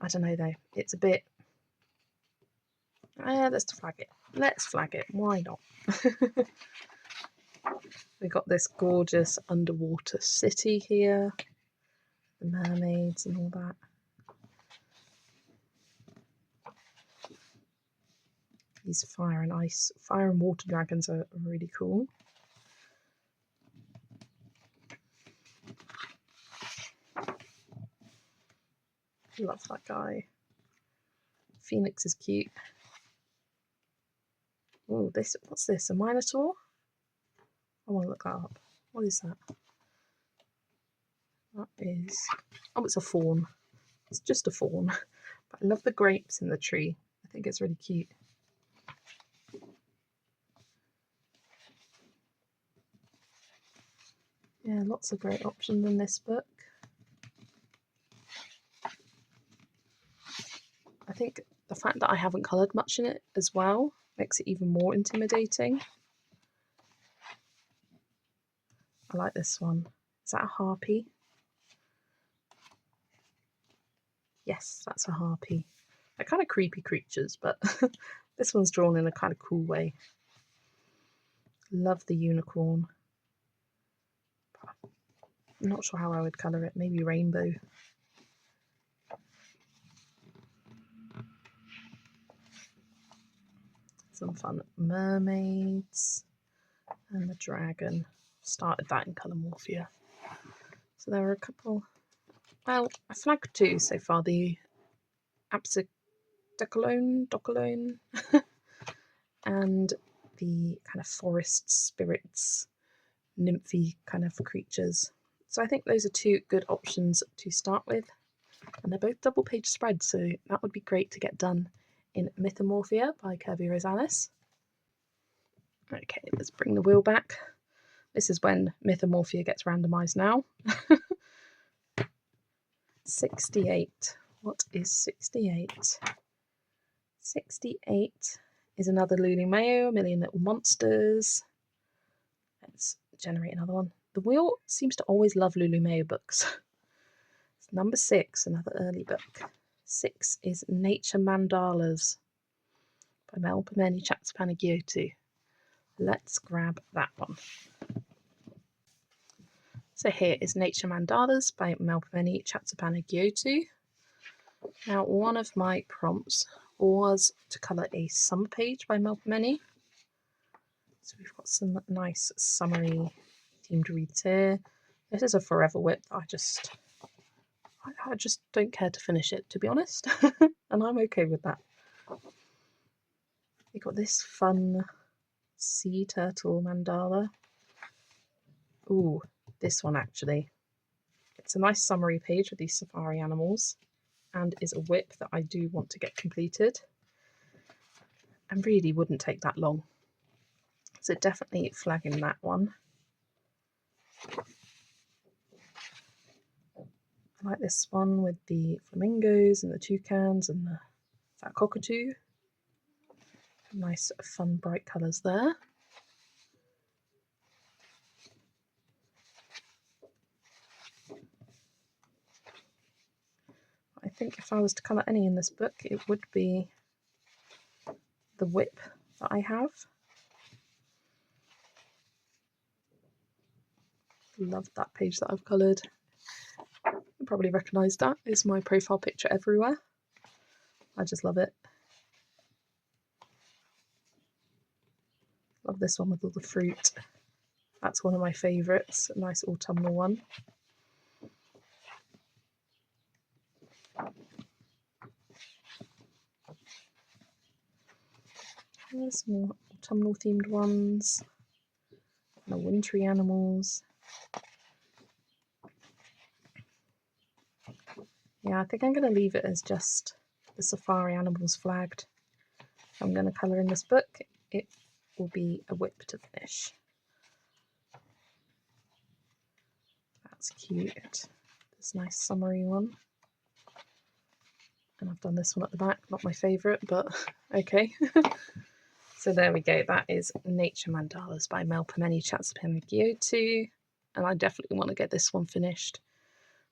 I don't know though. It's a bit... let's flag it. Let's flag it. Why not? We've got this gorgeous underwater city here. The mermaids and all that. These fire and water dragons are really cool. Love that guy. Phoenix is cute. Oh, what's this? A Minotaur? I want to look that up. What is that? That is... oh, it's a fawn. It's just a fawn. But I love the grapes in the tree. I think it's really cute. Yeah, lots of great options in this book. I think the fact that I haven't coloured much in it as well makes it even more intimidating. I like this one. Is that a harpy? Yes, that's a harpy. They're kind of creepy creatures, but this one's drawn in a kind of cool way. Love the unicorn. I'm not sure how I would colour it. Maybe rainbow. Some fun mermaids and the dragon. Started that in Colour Morphia. So there are a couple. Well, I flagged two so far. The Absigadolone, and the kind of forest spirits, nymphy kind of creatures. So I think those are two good options to start with. And they're both double page spreads, so that would be great to get done in Mythomorphia by Kirby Rosales. Okay, let's bring the wheel back. This is when Mythomorphia gets randomised now. 68. What is 68? 68 is another Lulu Mayo, A Million Little Monsters. Let's generate another one. The wheel seems to always love Lulu Mayo books. It's number 6, another early book. 6 is Nature Mandalas by Mel Pemeni Chattopanagiotou. Let's grab that one. So here is Nature Mandalas by Mel Pemeni Chattopanagiotou. Now, one of my prompts was to colour a summer page by Mel Pemeni. So we've got some nice summery themed reads here. This is a forever whip. I just don't care to finish it, to be honest. And I'm okay with that. We've got this fun sea turtle mandala. Ooh, this one actually. It's a nice summary page with these safari animals and is a whip that I do want to get completed. And really wouldn't take that long. So definitely flagging that one. I like this one with the flamingos and the toucans and the fat cockatoo. Nice fun bright colours there. I think if I was to colour any in this book, it would be the whip that I have. Love that page that I've coloured. You probably recognise that. It's my profile picture everywhere. I just love it. Love this one with all the fruit. That's one of my favourites. A nice autumnal one. There's some more autumnal themed ones, and the wintry animals. Yeah, I think I'm going to leave it as just the safari animals flagged. If I'm going to colour in this book, it will be a whip to finish. That's cute. This nice summery one. And I've done this one at the back, not my favourite, but okay. So there we go, that is Nature Mandalas by Melpomene Chatsapenagiotu. And I definitely want to get this one finished.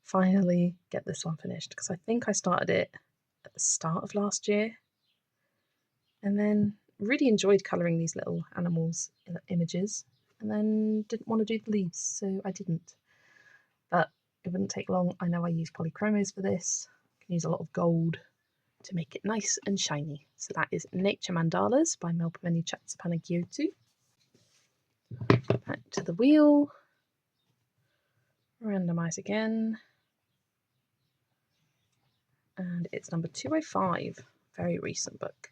Finally get this one finished, because I think I started it at the start of last year. And then really enjoyed colouring these little animals images, and then didn't want to do the leaves, so I didn't. But it wouldn't take long. I know I use polychromos for this. I can use a lot of gold to make it nice and shiny. So that is Nature Mandalas by Melpomene Chatsapenagiotu. Back to the wheel. Randomise again. And it's number 205. Very recent book.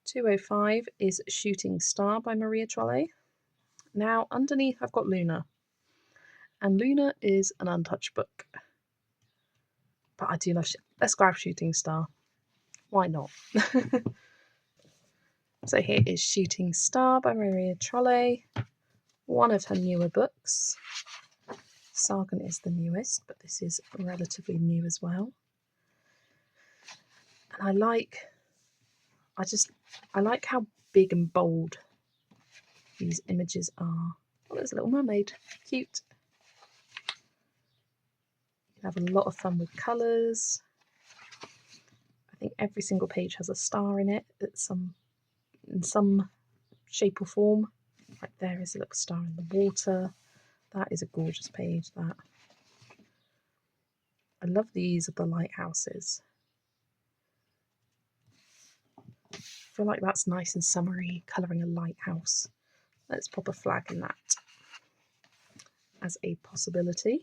205 is Shooting Star by Maria Trolle. Now underneath I've got Luna. And Luna is an untouched book. But I do love let's grab Shooting Star. Why not? So here is Shooting Star by Maria Trolle, one of her newer books. Sargon is the newest, but this is relatively new as well. And I like how big and bold these images are. Oh, there's a little mermaid. Cute. You have a lot of fun with colours. I think every single page has a star in it in some shape or form. Right there is a little star in the water. That is a gorgeous page, that. I love the ease of the lighthouses. I feel like that's nice and summery, colouring a lighthouse. Let's pop a flag in that as a possibility.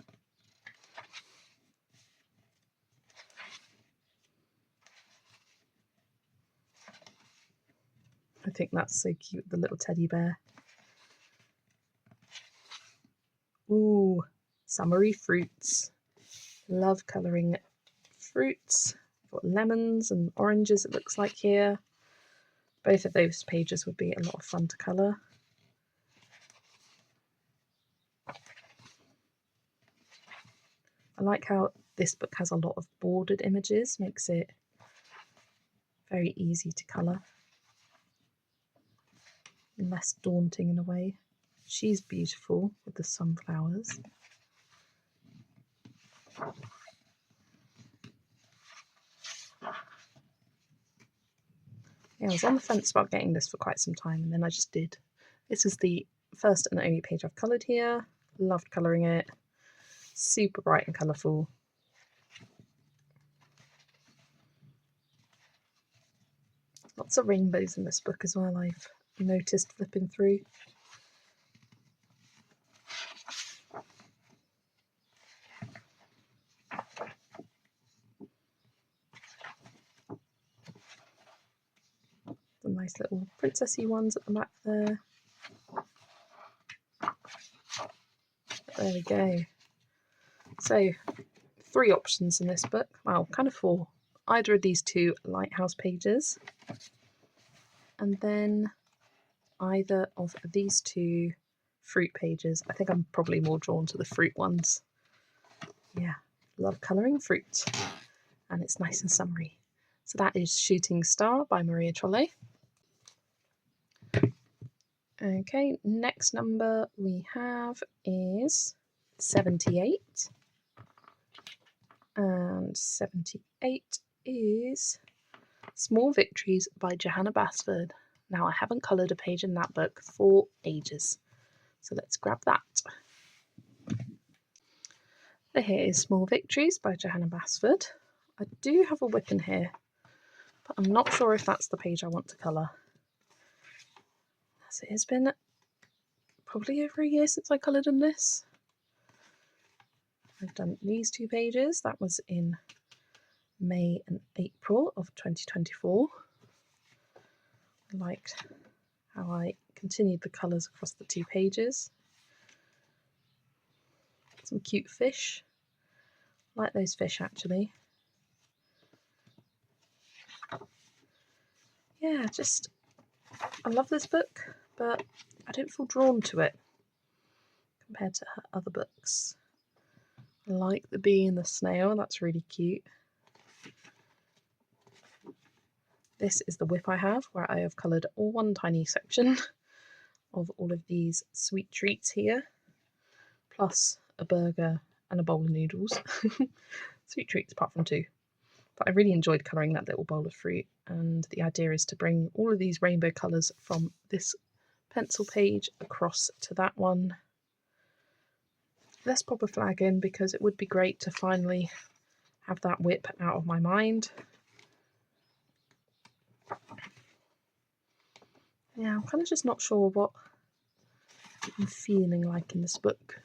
I think that's so cute, the little teddy bear. Ooh, summery fruits. Love colouring fruits. Got lemons and oranges, it looks like here. Both of those pages would be a lot of fun to colour. I like how this book has a lot of bordered images, makes it very easy to colour. Less daunting in a way. She's beautiful with the sunflowers. Yeah, I was on the fence about getting this for quite some time, and then I just did. This is the first and only page I've coloured here. Loved colouring it. Super bright and colourful. Lots of rainbows in this book as well, I've noticed flipping through. The nice little princessy ones at the back there. There we go. So, 3 options in this book. Well, kind of 4. Either of these 2 lighthouse pages, and then either of these 2 fruit pages. I think I'm probably more drawn to the fruit ones. Yeah, love colouring fruit, and it's nice and summery. So that is Shooting Star by Maria Trolle. Okay, next number we have is 78. And 78 is Small Victories by Johanna Basford. Now, I haven't coloured a page in that book for ages, so let's grab that. So here is Small Victories by Johanna Basford. I do have a whip in here, but I'm not sure if that's the page I want to colour. As it has been probably over a year since I coloured in this. I've done these 2 pages. That was in May and April of 2024. I liked how I continued the colours across the 2 pages. Some cute fish. I like those fish actually. Yeah, I love this book, but I don't feel drawn to it compared to her other books. I like the bee and the snail, that's really cute. This is the whip I have, where I have coloured all one tiny section of all of these sweet treats here, plus a burger and a bowl of noodles. Sweet treats apart from 2. But I really enjoyed colouring that little bowl of fruit, and the idea is to bring all of these rainbow colours from this pencil page across to that one. Let's pop a flag in because it would be great to finally have that whip out of my mind. Yeah, I'm kind of just not sure what I'm feeling like in this book.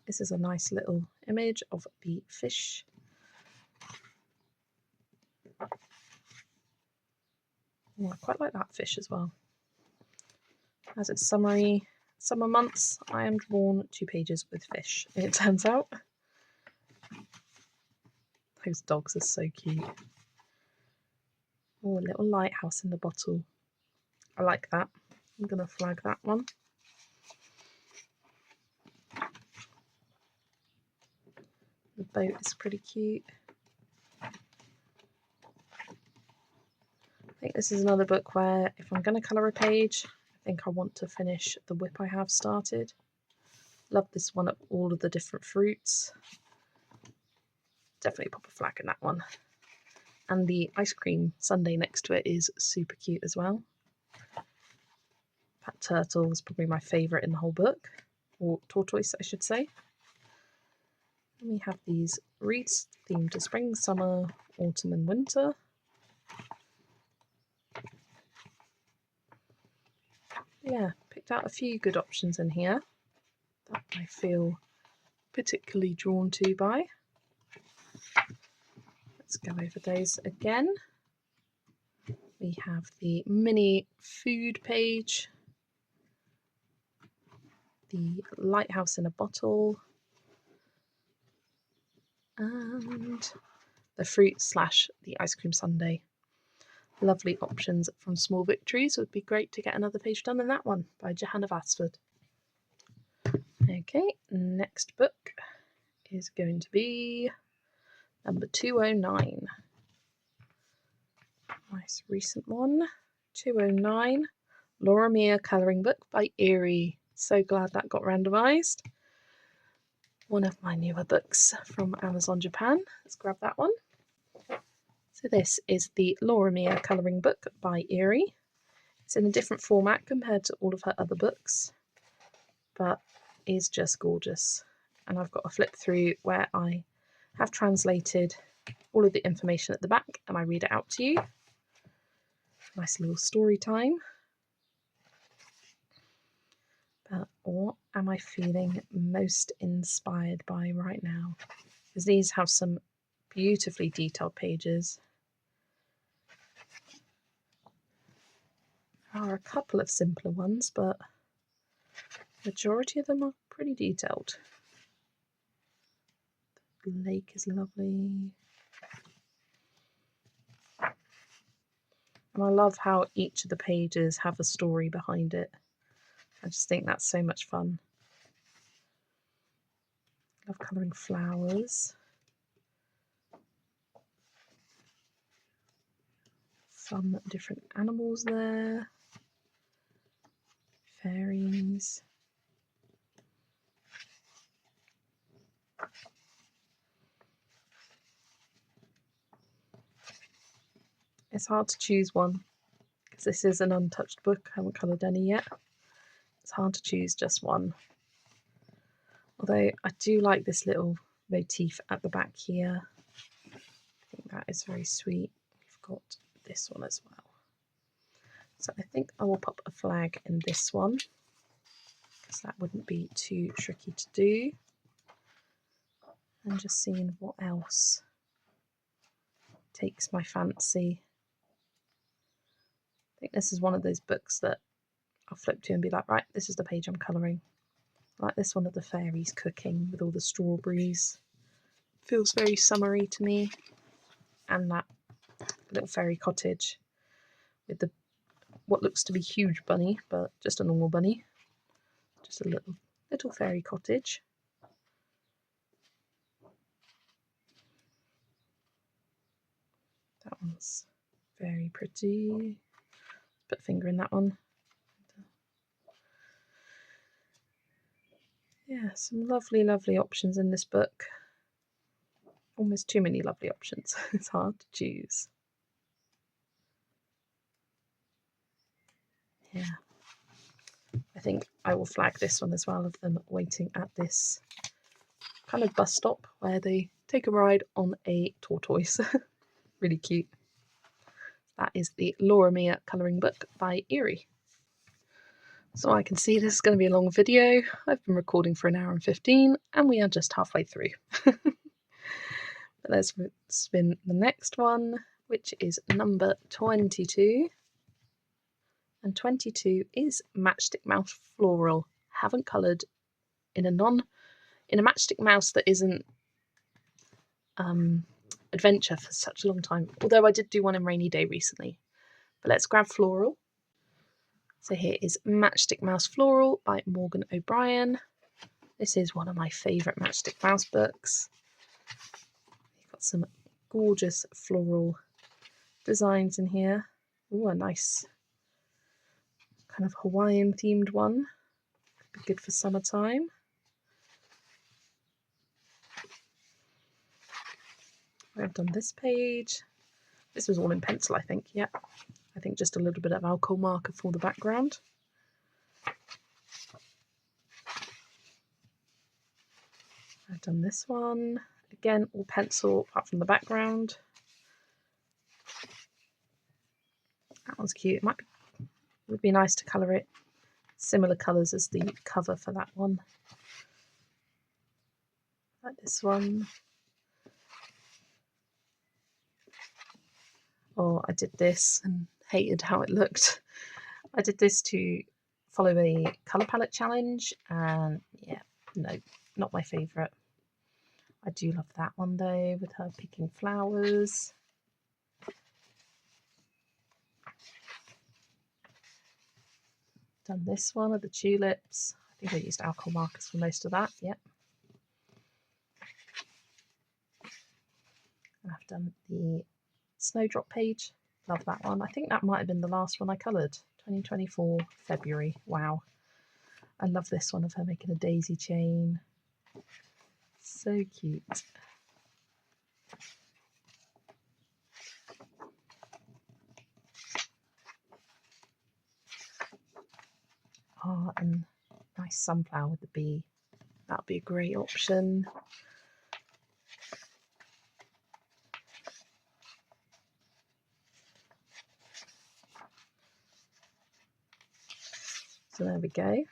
This is a nice little image of the fish. Oh, I quite like that fish as well. As its summary, summer months, I am drawn to pages with fish, it turns out. Those dogs are so cute. Oh, a little lighthouse in the bottle. I like that. I'm going to flag that one. The boat is pretty cute. I think this is another book where if I'm going to colour a page, I think I want to finish the whip I have started. Love this one of all of the different fruits. Definitely pop a flag in that one. And the ice cream sundae next to it is super cute as well. That turtle is probably my favourite in the whole book, or tortoise I should say. And we have these wreaths themed to spring, summer, autumn and winter. Yeah, picked out a few good options in here that I feel particularly drawn to by. Let's go over those again. We have the mini food page, the lighthouse in a bottle, and the fruit / the ice cream sundae. Lovely options from Small Victories. It would be great to get another page done in that one by Johanna Vasford. Okay, next book is going to be number 209. Nice recent one. 209, Laura Mia colouring book by Eerie. So glad that got randomised. One of my newer books from Amazon Japan. Let's grab that one. So this is the Laura Mia colouring book by Eerie. It's in a different format compared to all of her other books, but is just gorgeous. And I've got a flip through where I have translated all of the information at the back and I read it out to you. Nice little story time. But what am I feeling most inspired by right now? Because these have some beautifully detailed pages. There are a couple of simpler ones, but the majority of them are pretty detailed. The lake is lovely. And I love how each of the pages have a story behind it. I just think that's so much fun. I love colouring flowers. Some different animals there. Fairies. It's hard to choose one because this is an untouched book. I haven't coloured any yet. It's hard to choose just one. Although I do like this little motif at the back here. I think that is very sweet. We've got this one as well. So I think I will pop a flag in this one because that wouldn't be too tricky to do. and just seeing what else takes my fancy. I think this is one of those books that I'll flip to and be like, right, this is the page I'm colouring. I like this one of the fairies cooking with all the strawberries. Feels very summery to me. And that little fairy cottage with the what looks to be huge bunny, but just a normal bunny. Just a little fairy cottage. That one's very pretty. Put a finger in that one. Yeah, some lovely, lovely options in this book. Almost too many lovely options. It's hard to choose. Yeah. I think I will flag this one as well, of them waiting at this kind of bus stop where they take a ride on a tortoise. Really cute. That is the Laura Mia colouring book by Erie. So I can see this is going to be a long video. I've been recording for 1 hour and 15 and we are just halfway through. But let's spin the next one, which is number 22. And 22 is Matchstick Mouse Floral. Haven't coloured in a Matchstick Mouse that isn't adventure for such a long time. Although I did do one in Rainy Day recently. But let's grab Floral. So here is Matchstick Mouse Floral by Morgan O'Brien. This is one of my favourite Matchstick Mouse books. You've got some gorgeous floral designs in here. Ooh, a nice kind of Hawaiian themed one. Could be good for summertime. I've done this page. This was all in pencil, I think. Yeah, I think just a little bit of alcohol marker for the background. I've done this one. Again, all pencil apart from the background. That one's cute. Would be nice to colour it similar colours as the cover for that one. Like this one. Oh, I did this and hated how it looked. I did this to follow a colour palette challenge and yeah, no, not my favourite. I do love that one though, with her picking flowers. Done this one of the tulips. I think I used alcohol markers for most of that, yep. I've done the snowdrop page. Love that one. I think that might have been the last one I coloured. 2024 February. Wow. I love this one of her making a daisy chain. So cute. Oh, and nice sunflower with the bee. That would be a great option. So there we go.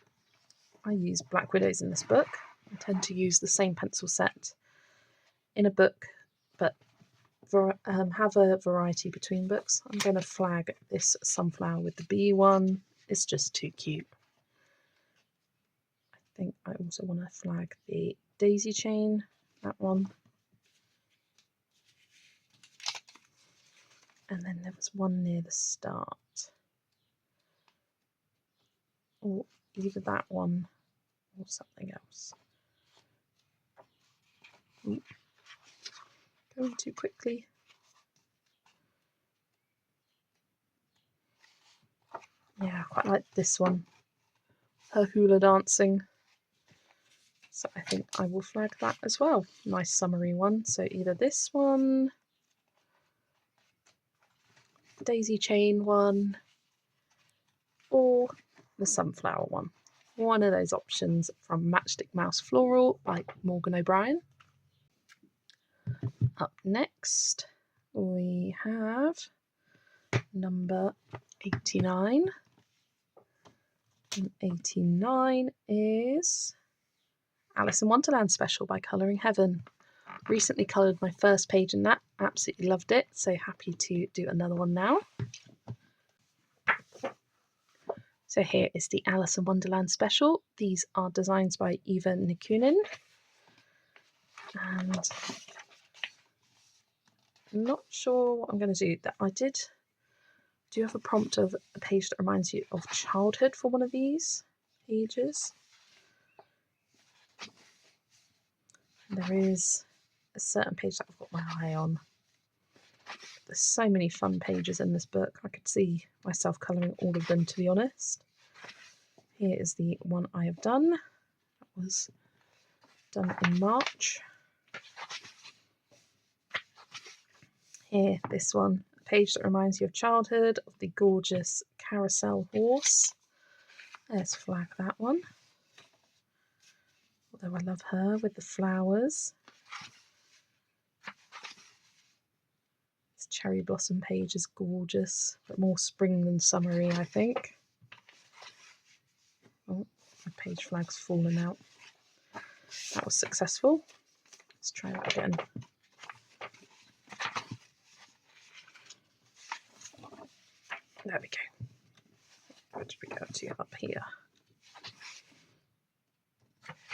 I use Black Widows in this book. I tend to use the same pencil set in a book, but have a variety between books. I'm going to flag this sunflower with the bee one. It's just too cute. I think I also want to flag the daisy chain, that one. And then there was one near the start. Or either that one or something else. Ooh. Going too quickly. Yeah, I quite like this one. Her hula dancing. So I think I will flag that as well. Nice summery one. So either this one, daisy chain one, or the sunflower one. One of those options from Matchstick Mouse Floral by Morgan O'Brien. Up next, we have number 89. And 89 is Alice in Wonderland Special by Colouring Heaven. Recently coloured my first page in that, absolutely loved it, so happy to do another one now. So here is the Alice in Wonderland special. These are designs by Eva Nikunin. And I'm not sure what I'm going to do. That I do have a prompt of a page that reminds you of childhood for one of these pages. There is a certain page that I've got my eye on. There's so many fun pages in this book. I could see myself colouring all of them, to be honest. Here is the one I have done. That was done in March. Here, this one, a page that reminds you of childhood, of the gorgeous carousel horse. Let's flag that one. Although I love her with the flowers. This cherry blossom page is gorgeous, but more spring than summery, I think. Oh, my page flag's fallen out. That was successful. Let's try that again. There we go. Where did we go to? Up here.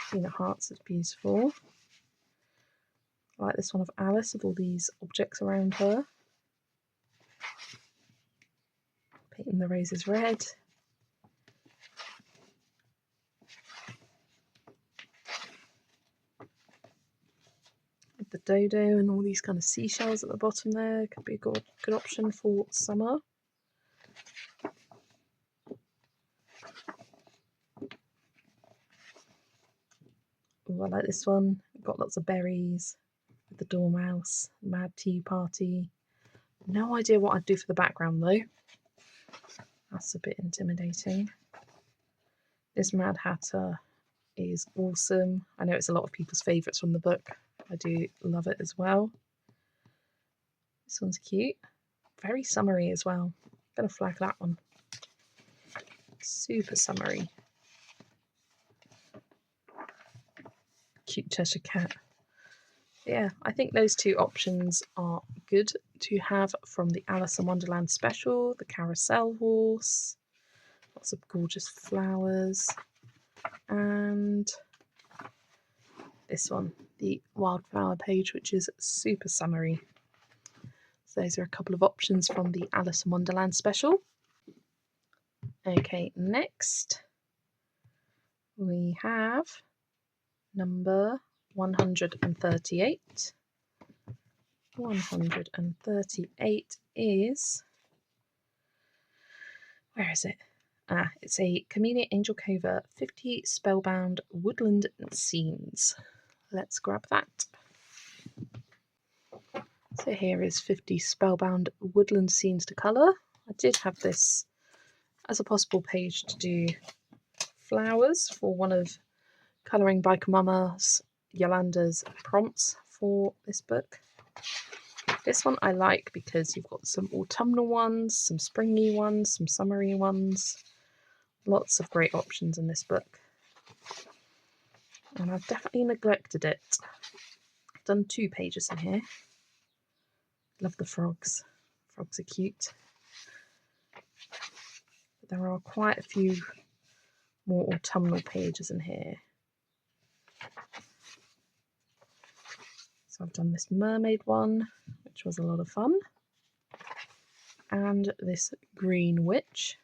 Peanut Hearts is beautiful. I like this one of Alice with all these objects around her. Painting the roses red. With the dodo and all these kind of seashells at the bottom there. Could be a good option for summer. Ooh, I like this one. Got lots of berries with the dormouse, mad tea party. No idea what I'd do for the background though. That's a bit intimidating. This Mad Hatter is awesome. I know it's a lot of people's favourites from the book. I do love it as well. This one's cute. Very summery as well. I'm going to flag that one. Super summery. Cute Cheshire Cat. Yeah, I think those two options are good to have from the Alice in Wonderland special. The carousel horse, lots of gorgeous flowers, and this one, the wildflower page, which is super summery. So those are a couple of options from the Alice in Wonderland special. Okay, next we have number 138. 138 is, where is it? It's a Camellia Angel Cova 50 Spellbound Woodland Scenes. Let's grab that. So here is 50 Spellbound Woodland Scenes to colour. I did have this as a possible page to do flowers for one of Colouring by Mama's Yolanda's prompts for this book. This one I like because you've got some autumnal ones, some springy ones, some summery ones. Lots of great options in this book. And I've definitely neglected it. I've done 2 pages in here. Love the frogs. Frogs are cute. But there are quite a few more autumnal pages in here. So I've done this mermaid one, which was a lot of fun. And this green witch.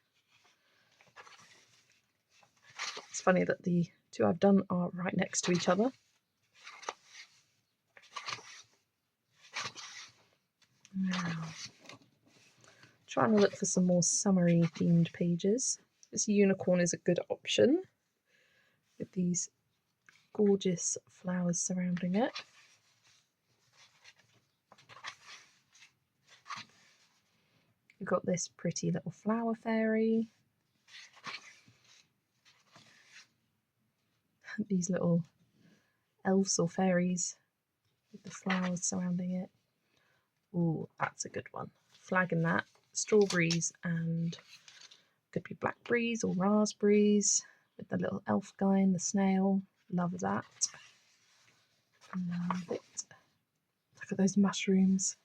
It's funny that the 2 I've done are right next to each other. Now, trying to look for some more summery themed pages. This unicorn is a good option with these gorgeous flowers surrounding it. We've got this pretty little flower fairy. These little elves or fairies with the flowers surrounding it. Ooh, that's a good one. Flagging that. Strawberries and could be blackberries or raspberries with the little elf guy and the snail. Love that. Love it. Look at those mushrooms.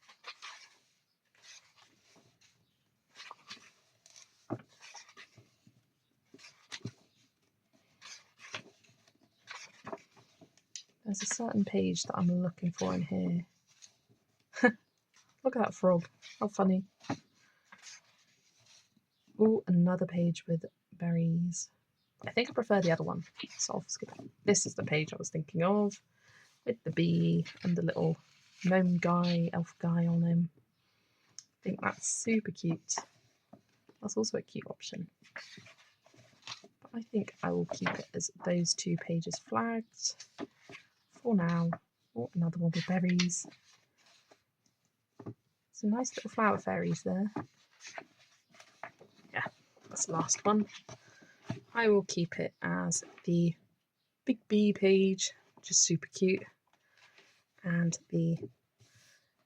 There's a certain page that I'm looking for in here. Look at that frog. How funny. Oh, another page with berries. I think I prefer the other one, so I'll skip it. This is the page I was thinking of, with the bee and the little gnome guy, elf guy on him. I think that's super cute. That's also a cute option. But I think I will keep it as those two pages flagged for now. Oh, another one with berries. Some nice little flower fairies there. Yeah, that's the last one. I will keep it as the big bee page, which is super cute, and the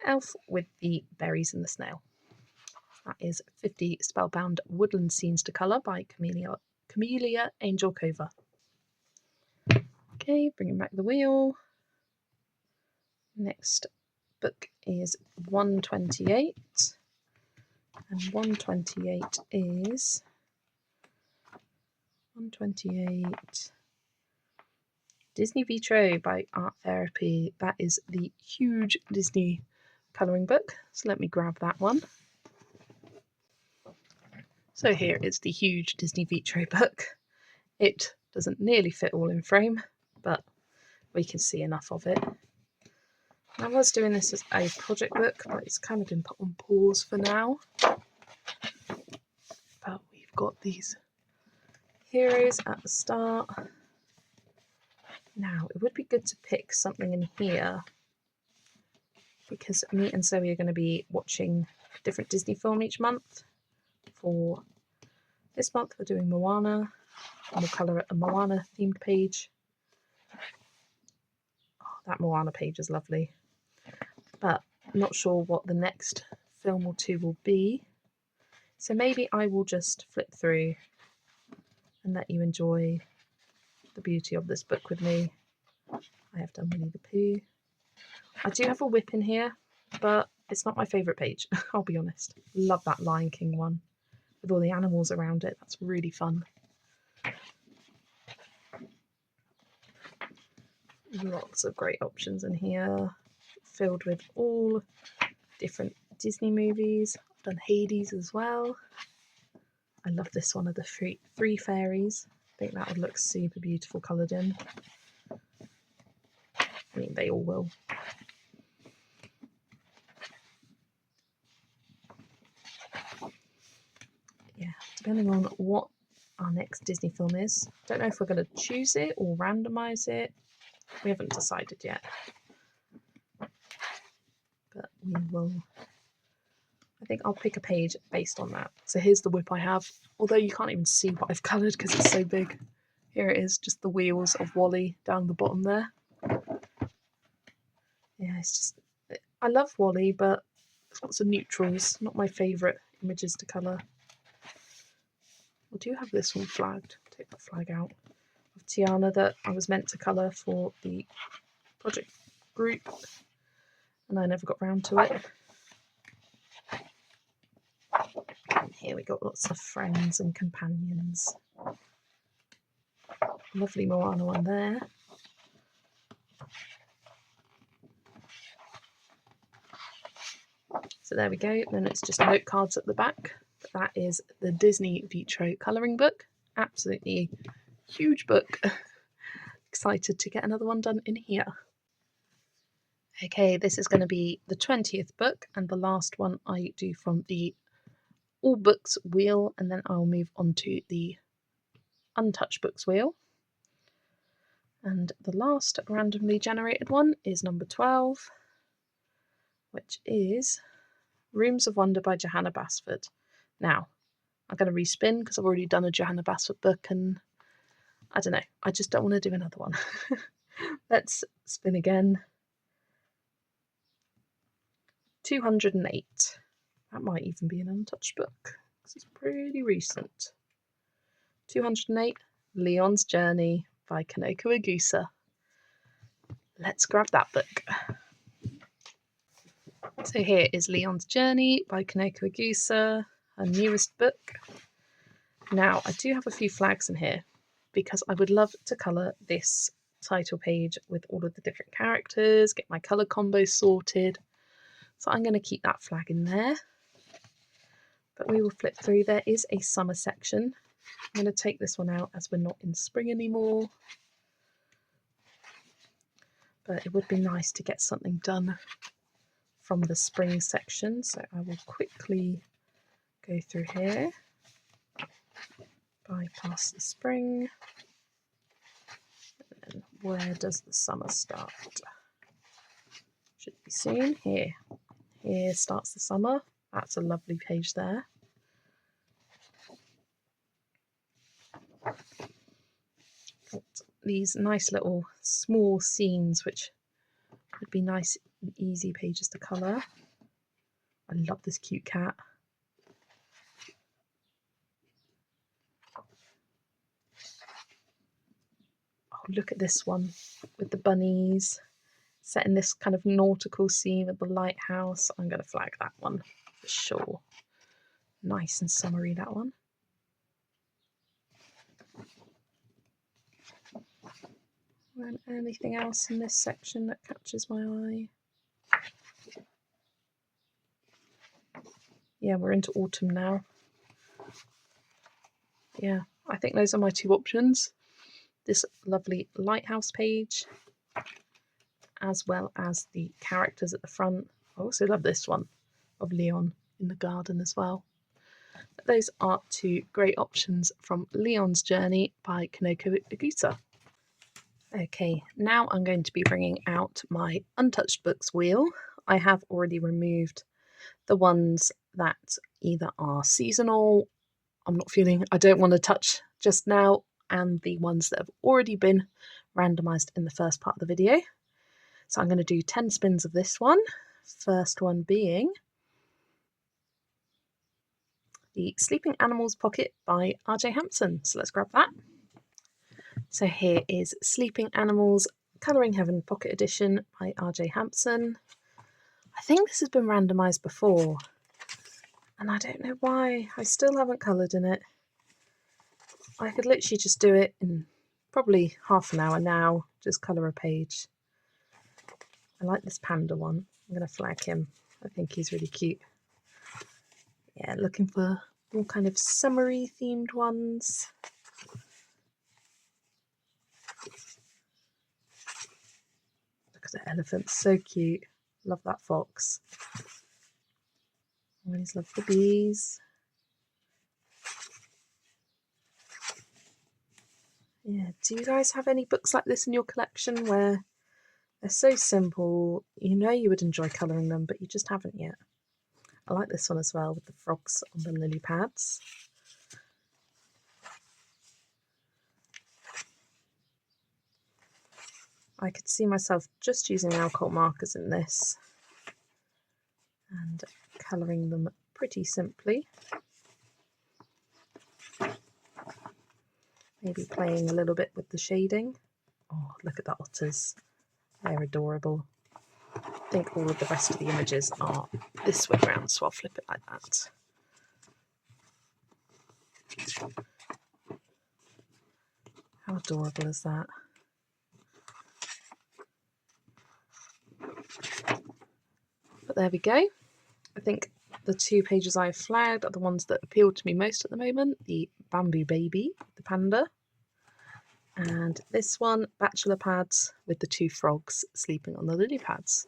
elf with the berries and the snail. That is 50 Spellbound Woodland Scenes to Colour by Camellia Angel Cova. Okay, bringing back the wheel. Next book is 128, and 128 is 128 Disney Vitro by Art Therapy. That is the huge Disney colouring book, so let me grab that one. So here is the huge Disney Vitro book. It doesn't nearly fit all in frame, but we can see enough of it. I was doing this as a project book, but it's kind of been put on pause for now. But we've got these heroes at the start. Now, it would be good to pick something in here, because me and Zoe are going to be watching a different Disney film each month. For this month, we're doing Moana, and we'll colour a Moana themed page. Oh, that Moana page is lovely. But I'm not sure what the next film or two will be. So maybe I will just flip through and let you enjoy the beauty of this book with me. I have done Winnie the Pooh. I do have a whip in here, but it's not my favourite page, I'll be honest. Love that Lion King one with all the animals around it. That's really fun. Lots of great options in here, filled with all different Disney movies. I've done Hades as well. I love this one of the three fairies. I think that would look super beautiful coloured in. I mean, they all will. Yeah, depending on what our next Disney film is. Don't know if we're going to choose it or randomise it. We haven't decided yet. But we will. I think I'll pick a page based on that. So here's the whip I have, although you can't even see what I've coloured because it's so big. Here it is, just the wheels of Wally down the bottom there. Yeah, it's just, I love Wally, but it's lots of neutrals, not my favourite images to colour. I do have this one flagged, take that flag out, of Tiana that I was meant to colour for the project group, and I never got round to it. And here we got lots of friends and companions. Lovely Moana one there. So there we go, then it's just note cards at the back. But that is the Disney Vitro colouring book. Absolutely huge book. Excited to get another one done in here. Okay, this is going to be the 20th book and the last one I do from the All Books wheel, and then I'll move on to the Untouched Books wheel. And the last randomly generated one is number 12, which is Rooms of Wonder by Johanna Basford. Now, I'm going to respin because I've already done a Johanna Basford book and I don't know, I just don't want to do another one. Let's spin again. 208. That might even be an untouched book because it's pretty recent. 208, Leon's Journey by Kanoko Agusa. Let's grab that book. So here is Leon's Journey by Kaneko Agusa, her newest book. Now, I do have a few flags in here because I would love to colour this title page with all of the different characters, get my colour combos sorted. So I'm going to keep that flag in there. But we will flip through. There is a summer section. I'm going to take this one out as we're not in spring anymore. But it would be nice to get something done from the spring section. So I will quickly go through here. Bypass the spring. And then where does the summer start? Should be soon. Here. Here starts the summer. That's a lovely page there. Got these nice little small scenes which would be nice and easy pages to colour. I love this cute cat. Oh, look at this one with the bunnies, set in this kind of nautical scene with the lighthouse. I'm going to flag that one for sure. Nice and summery, that one. And anything else in this section that catches my eye? Yeah, we're into autumn now. Yeah, I think those are my two options. This lovely lighthouse page, as well as the characters at the front. I also love this one of Leon in the garden as well. But those are two great options from Leon's Journey by Kaneko Agusa. Okay, now I'm going to be bringing out my untouched books wheel. I have already removed the ones that either are seasonal, I don't want to touch just now, and the ones that have already been randomised in the first part of the video. So I'm going to do 10 spins of this one. First one being the Sleeping Animals Pocket by R.J. Hampson. So let's grab that. So here is Sleeping Animals Colouring Heaven Pocket Edition by R.J. Hampson. I think this has been randomised before, and I don't know why. I still haven't coloured in it. I could literally just do it in probably half an hour now, just colour a page. I like this panda one. I'm going to flag him. I think he's really cute. Yeah, looking for more kind of summery themed ones. Look at the elephant, so cute. Love that fox. Always love the bees. Yeah, do you guys have any books like this in your collection where they're so simple, you know you would enjoy colouring them, but you just haven't yet? I like this one as well with the frogs on the lily pads. I could see myself just using alcohol markers in this and colouring them pretty simply. Maybe playing a little bit with the shading. Oh, look at the otters. They're adorable. I think all of the rest of the images are this way around, so I'll flip it like that. How adorable is that? But there we go. I think the two pages I've flagged are the ones that appeal to me most at the moment. The Bamboo Baby, the panda, and this one, Bachelor Pads, with the two frogs sleeping on the lily pads.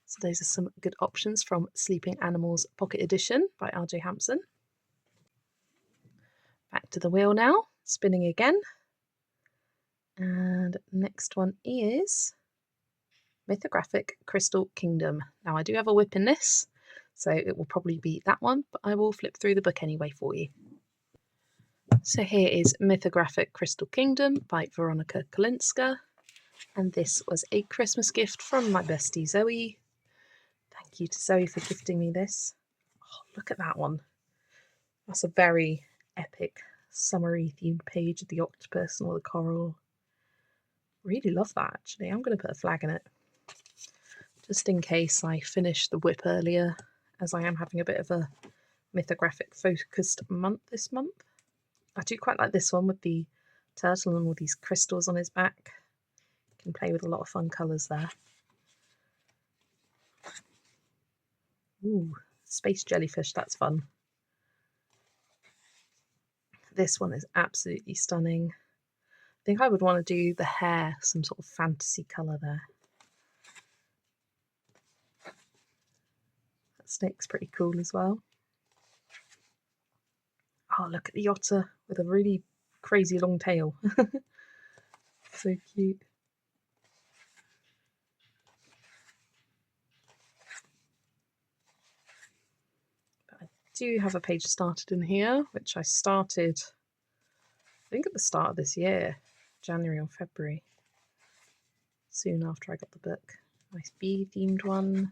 So those are some good options from Sleeping Animals Pocket Edition by R.J. Hampson. Back to the wheel now, spinning again. And next one is Mythographic Crystal Kingdom. Now I do have a whip in this, so it will probably be that one, but I will flip through the book anyway for you. So here is Mythographic Crystal Kingdom by Veronica Kolinska, and this was a Christmas gift from my bestie Zoe. Thank you to Zoe for gifting me this. Oh, look at that one. That's a very epic, summery themed page of the octopus and all the coral. Really love that actually. I'm going to put a flag in it. just in case I finish the whip earlier, as I am having a bit of a mythographic focused month this month. I do quite like this one with the turtle and all these crystals on his back. You can play with a lot of fun colours there. Ooh, space jellyfish, that's fun. This one is absolutely stunning. I think I would want to do the hair some sort of fantasy colour there. That snake's pretty cool as well. Oh, look at the otter with a really crazy long tail. So cute. But I do have a page started in here, which I started, I think at the start of this year, January or February, soon after I got the book. Nice bee themed one.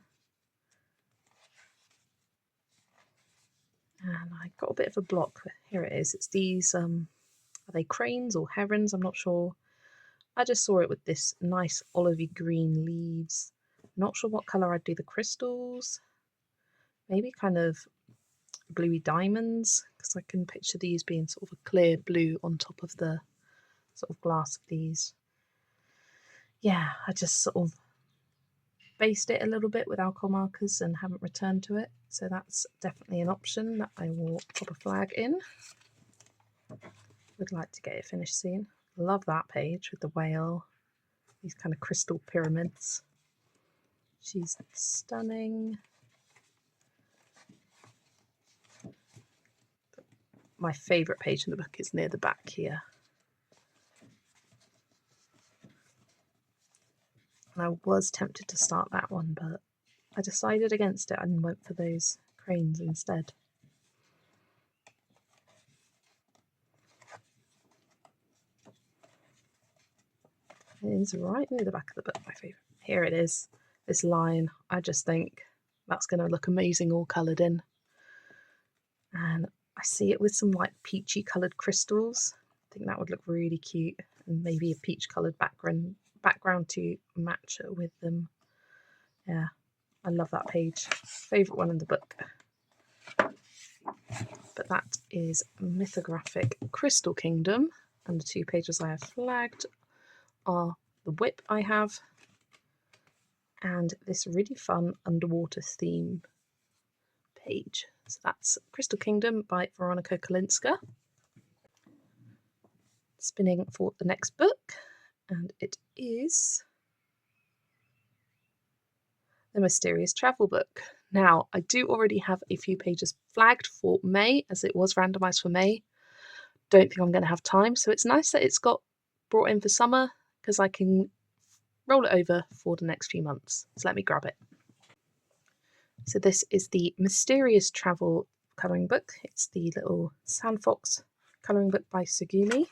And I got a bit of a block. Here it is. It's these, are they cranes or herons? I'm not sure. I just saw it with this nice olivey green leaves. Not sure what colour I'd do the crystals. Maybe kind of bluey diamonds, because I can picture these being sort of a clear blue on top of the sort of glass of these. Yeah, I just sort of based it a little bit with alcohol markers and haven't returned to it. So that's definitely an option that I will pop a flag in. Would like to get it finished soon. Love that page with the whale, these kind of crystal pyramids. She's stunning. My favourite page in the book is near the back here. And I was tempted to start that one, but I decided against it and went for those cranes instead. It is right near the back of the book, my favourite. Here it is, this line. I just think that's going to look amazing all coloured in. And I see it with some like peachy coloured crystals. I think that would look really cute, and maybe a peach coloured background to match it with them. Yeah, I love that page. Favourite one in the book. But that is Mythographic Crystal Kingdom, and the two pages I have flagged are the whip I have and this really fun underwater theme page. So that's Crystal Kingdom by Veronica Kolinska. Spinning for the next book, and it is The Mysterious Travel Book. Now, I do already have a few pages flagged for May, as it was randomised for May. Don't think I'm going to have time, so it's nice that it's got brought in for summer, because I can roll it over for the next few months. So let me grab it. So this is the Mysterious Travel colouring book. It's the little Sandfox colouring book by Sugumi.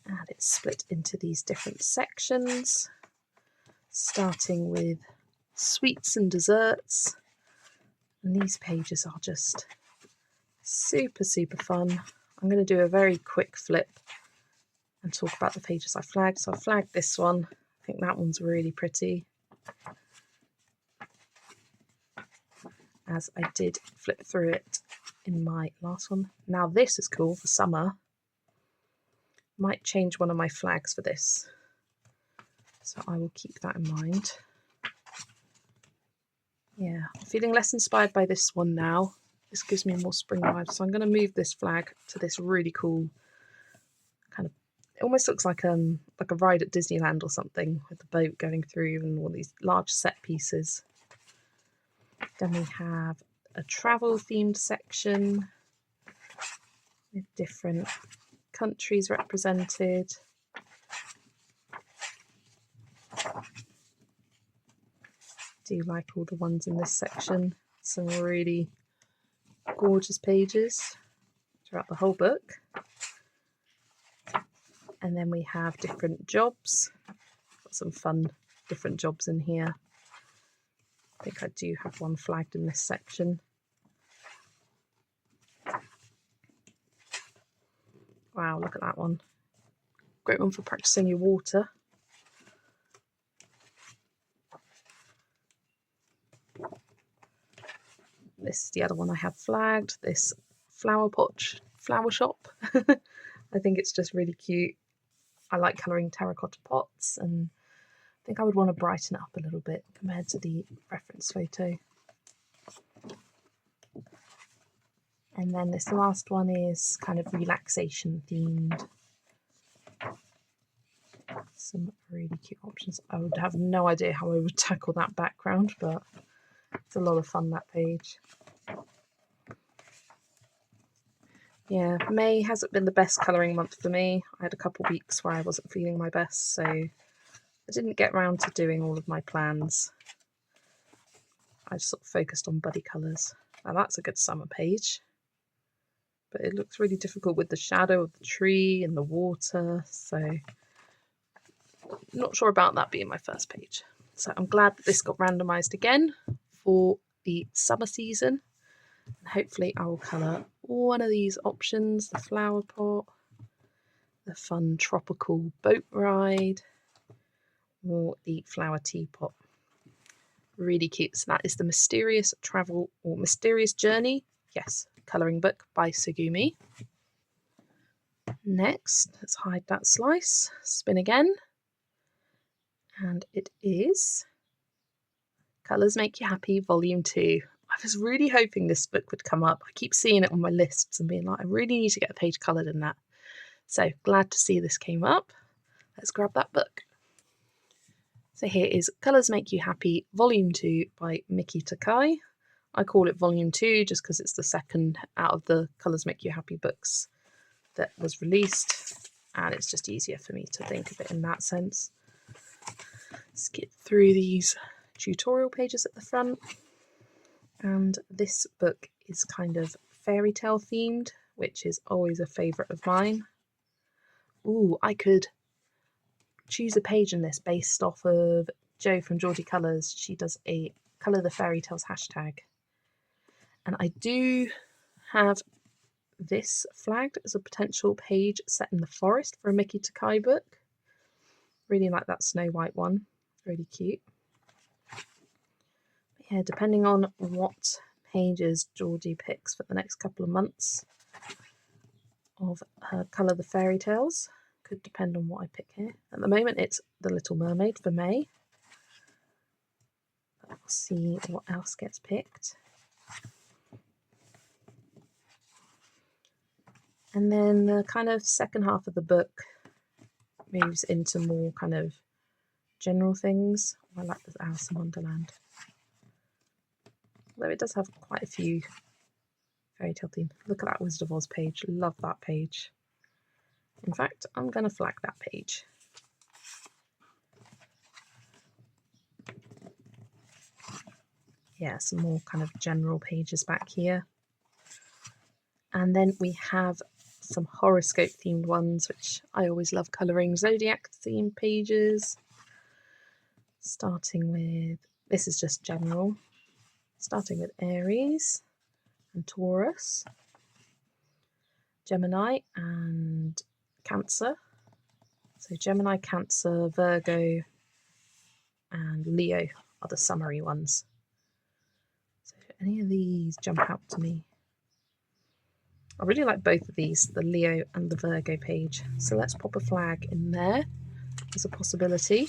And it's split into these different sections, starting with sweets and desserts. And these pages are just super, super fun. I'm going to do a very quick flip and talk about the pages I flagged. So I flagged this one. I think that one's really pretty, as I did flip through it in my last one. Now this is cool for summer. Might change one of my flags for this, so I will keep that in mind. Yeah, I'm feeling less inspired by this one now. This gives me a more spring vibe, so I'm going to move this flag to this really cool kind of, it almost looks like a ride at Disneyland or something, with the boat going through and all these large set pieces. Then we have a travel themed section with different countries represented. Do like all the ones in this section. Some really gorgeous pages throughout the whole book. And then we have different jobs. Got some fun different jobs in here. I think I do have one flagged in this section. Wow, look at that one. Great one for practicing your water. this is the other one I have flagged, this flower shop. I think it's just really cute. I like colouring terracotta pots, and I think I would want to brighten it up a little bit compared to the reference photo. And then this last one is kind of relaxation themed. Some really cute options. I would have no idea how I would tackle that background, but it's a lot of fun, that page. Yeah, May hasn't been the best colouring month for me. I had a couple weeks where I wasn't feeling my best, so I didn't get round to doing all of my plans. I just sort of focused on buddy colours. Now that's a good summer page, but it looks really difficult with the shadow of the tree and the water, so not sure about that being my first page. So I'm glad that this got randomised again for the summer season. And hopefully I will colour one of these options, the flower pot, the fun tropical boat ride, or the flower teapot. Really cute. So that is the Mysterious Travel or Mysterious Journey, yes, colouring book by Sugumi. Next, let's hide that slice, spin again, and it is Colours Make You Happy Volume 2. I was really hoping this book would come up. I keep seeing it on my lists and being like, I really need to get a page coloured in that. So glad to see this came up. Let's grab that book. So here is Colours Make You Happy Volume 2 by Miki Takai. I call it Volume 2 just because it's the second out of the Colours Make You Happy books that was released, and it's just easier for me to think of it in that sense. Skip through these tutorial pages at the front, and this book is kind of fairy tale themed, which is always a favourite of mine. Ooh, I could choose a page in this based off of Jo from Geordie Colours. She does a Colour the Fairy Tales hashtag, and I do have this flagged as a potential page set in the forest for a Miki Takai book. Really like that Snow White one, really cute. Yeah, depending on what pages Geordie picks for the next couple of months of her Colour the Fairy Tales could depend on what I pick here. At the moment it's The Little Mermaid for May. We'll see what else gets picked. And then the kind of second half of the book moves into more kind of general things. I like this Alice in Wonderland. Although it does have quite a few fairy tale themes. Look at that Wizard of Oz page. Love that page. In fact, I'm going to flag that page. Yeah, some more kind of general pages back here. And then we have some horoscope themed ones, which I always love colouring. Zodiac themed pages. Starting with, this is just general. Starting with Aries and Taurus, Gemini and Cancer. So Gemini, Cancer, Virgo and Leo are the summary ones. So if any of these jump out to me, I really like both of these, the Leo and the Virgo page. So let's pop a flag in there as a possibility.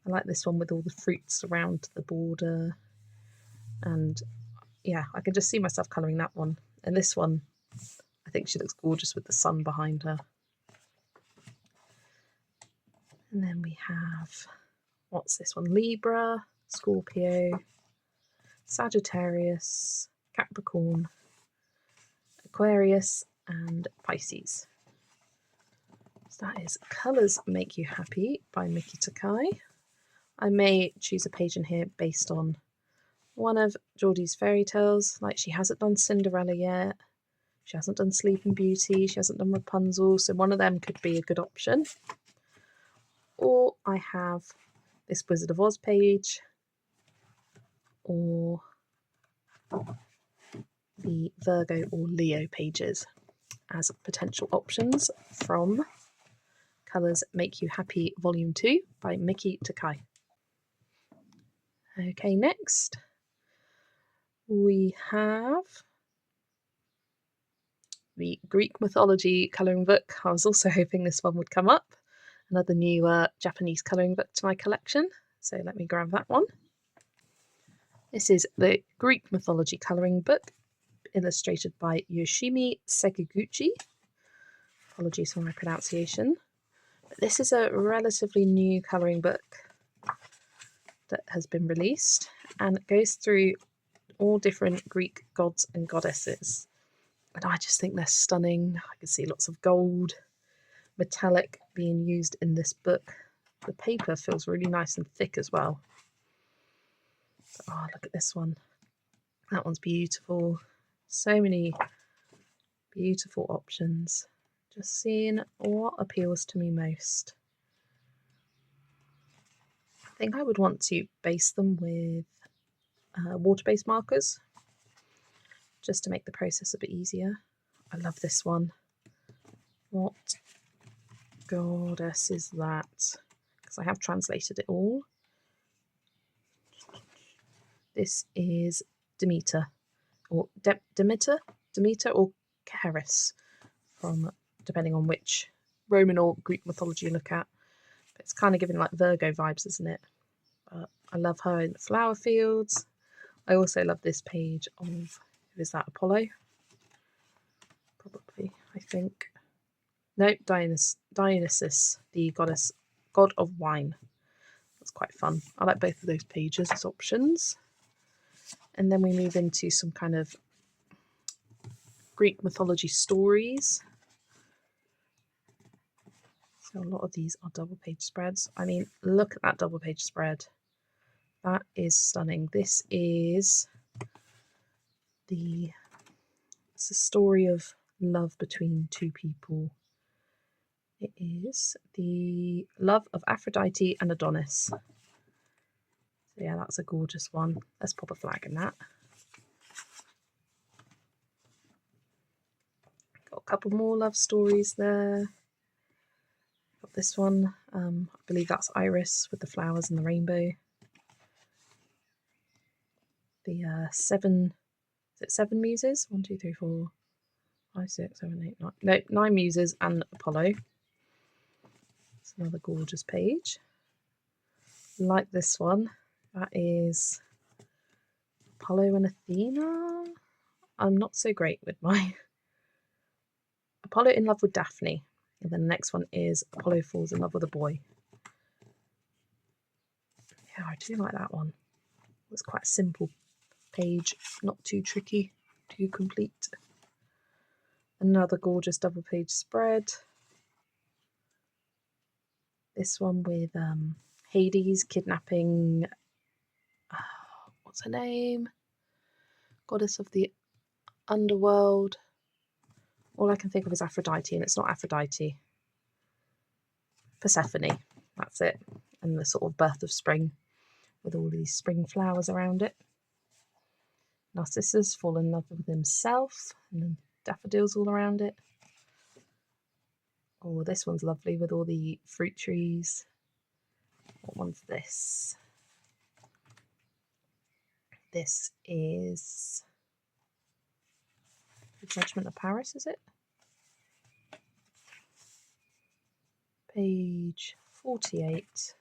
I like this one with all the fruits around the border, and yeah, I can just see myself colouring that one. And this one, I think she looks gorgeous with the sun behind her. And then we have, what's this one? Libra, Scorpio, Sagittarius, Capricorn, Aquarius and Pisces. So that is Colours Make You Happy by Miki Takai. I may choose a page in here based on one of Geordie's fairy tales. Like, she hasn't done Cinderella yet, she hasn't done Sleeping Beauty, she hasn't done Rapunzel, so one of them could be a good option. Or I have this Wizard of Oz page, or the Virgo or Leo pages as potential options from Colours Make You Happy Volume 2 by Miki Takai. Okay, next we have the Greek mythology colouring book. I was also hoping this one would come up. Another new Japanese colouring book to my collection. So let me grab that one. This is the Greek mythology colouring book, illustrated by Yoshimi Sekiguchi. Apologies for my pronunciation. But this is a relatively new colouring book that has been released, and it goes through all different Greek gods and goddesses. And I just think they're stunning. I can see lots of gold, metallic being used in this book. The paper feels really nice and thick as well. Oh, look at this one. That one's beautiful. So many beautiful options. Just seeing what appeals to me most. I think I would want to base them with water-based markers, just to make the process a bit easier. I love this one. What goddess is that? Because I have translated it all. This is Demeter, or Demeter or Ceres, from depending on which Roman or Greek mythology you look at. But it's kind of giving like Virgo vibes, isn't it? But I love her in the flower fields. I also love this page of, who is that, Apollo? Probably, I think. No, Dionysus, the god of wine. That's quite fun. I like both of those pages as options. And then we move into some kind of Greek mythology stories. So a lot of these are double page spreads. I mean, look at that double page spread. That is stunning. This is it's a story of love between two people. It is the love of Aphrodite and Adonis. So yeah, that's a gorgeous one. Let's pop a flag in that. Got a couple more love stories there. Got this one. I believe that's Iris with the flowers and the rainbow. The seven muses? 1, 2, 3, 4, 5, 6, 7, 8, 9. No, 9 muses and Apollo. It's another gorgeous page. Like this one. That is Apollo and Athena. I'm not so great with my Apollo in love with Daphne. And then the next one is Apollo falls in love with a boy. Yeah, I do like that one. It's quite a simple page, not too tricky, too complete. Another gorgeous double page spread. This one with Hades kidnapping, what's her name? Goddess of the underworld. All I can think of is Aphrodite, and it's not Aphrodite. Persephone, that's it. And the sort of birth of spring with all these spring flowers around it. Narcissus fall in love with himself, and then daffodils all around it. Oh, this one's lovely with all the fruit trees. What one's this? This is the Judgment of Paris, is it? Page 48.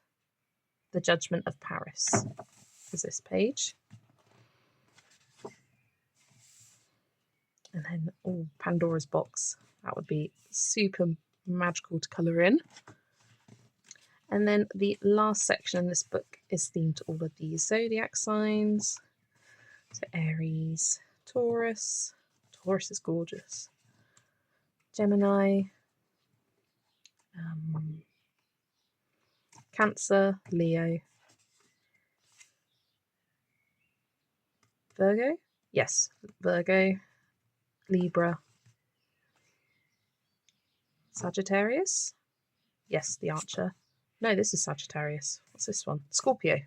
The Judgment of Paris is this page. And then, oh, Pandora's Box. That would be super magical to colour in. And then the last section in this book is themed to all of these zodiac signs. So Aries, Taurus. Taurus is gorgeous. Gemini. Cancer, Leo. Virgo? Yes, Virgo. Libra. Sagittarius? Yes, the Archer. No, this is Sagittarius. What's this one? Scorpio.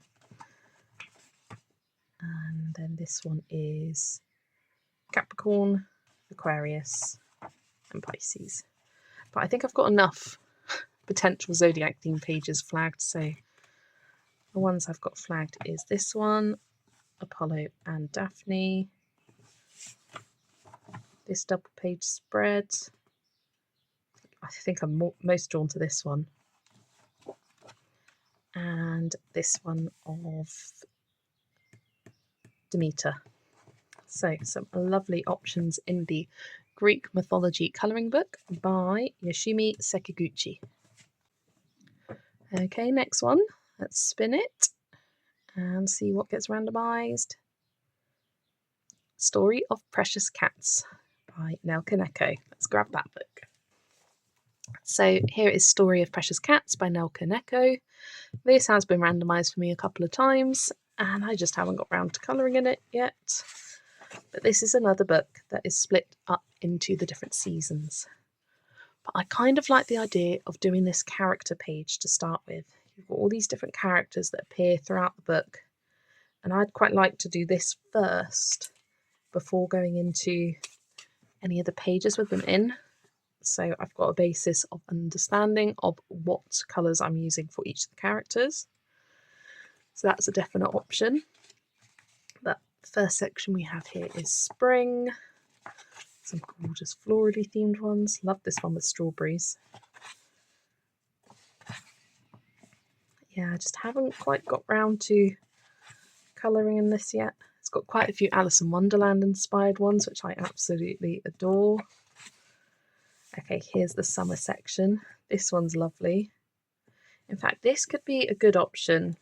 And then this one is Capricorn, Aquarius, and Pisces. But I think I've got enough potential zodiac theme pages flagged, so the ones I've got flagged is this one, Apollo and Daphne. This double page spread. I think I'm most drawn to this one. And this one of Demeter. So some lovely options in the Greek mythology colouring book by Yoshimi Sekiguchi. Okay, next one. Let's spin it and see what gets randomised. Story of Precious Cats by Nell Kaneko. Let's grab that book. So here is Story of Precious Cats by Nell Kaneko. This has been randomised for me a couple of times and I just haven't got round to colouring in it yet. But this is another book that is split up into the different seasons. But I kind of like the idea of doing this character page to start with. You've got all these different characters that appear throughout the book. And I'd quite like to do this first before going into any of the pages with them in. So I've got a basis of understanding of what colours I'm using for each of the characters. So that's a definite option. The first section we have here is spring. Some gorgeous florally themed ones. Love this one with strawberries. Yeah, I just haven't quite got round to colouring in this yet. It's got quite a few Alice in Wonderland inspired ones, which I absolutely adore. Okay, here's the summer section. This one's lovely. In fact, this could be a good option.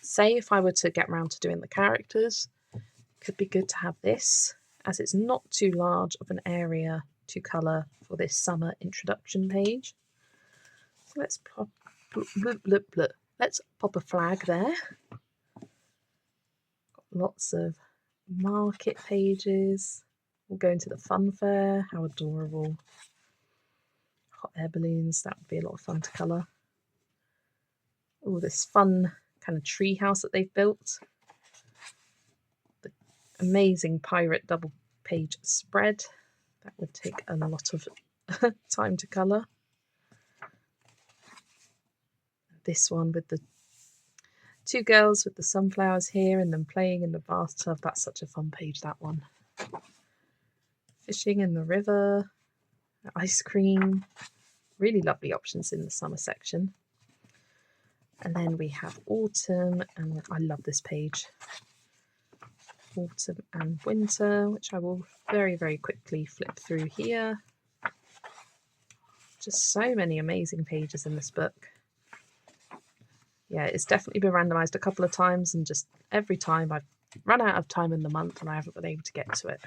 Say if I were to get round to doing the characters, it could be good to have this, as it's not too large of an area to colour for this summer introduction page. So let's pop, let's pop a flag there. Got lots of market pages. We'll go into the fun fair. How adorable. Hot air balloons, that would be a lot of fun to colour. Oh, this fun kind of tree house that they've built. The amazing pirate double page spread. That would take a lot of time to colour. This one with the two girls with the sunflowers here and them playing in the bathtub. That's such a fun page, that one. Fishing in the river, ice cream, really lovely options in the summer section. And then we have autumn, and I love this page. Autumn and winter, which I will very, very quickly flip through here. Just so many amazing pages in this book. Yeah, it's definitely been randomised a couple of times, and just every time I've run out of time in the month and I haven't been able to get to it.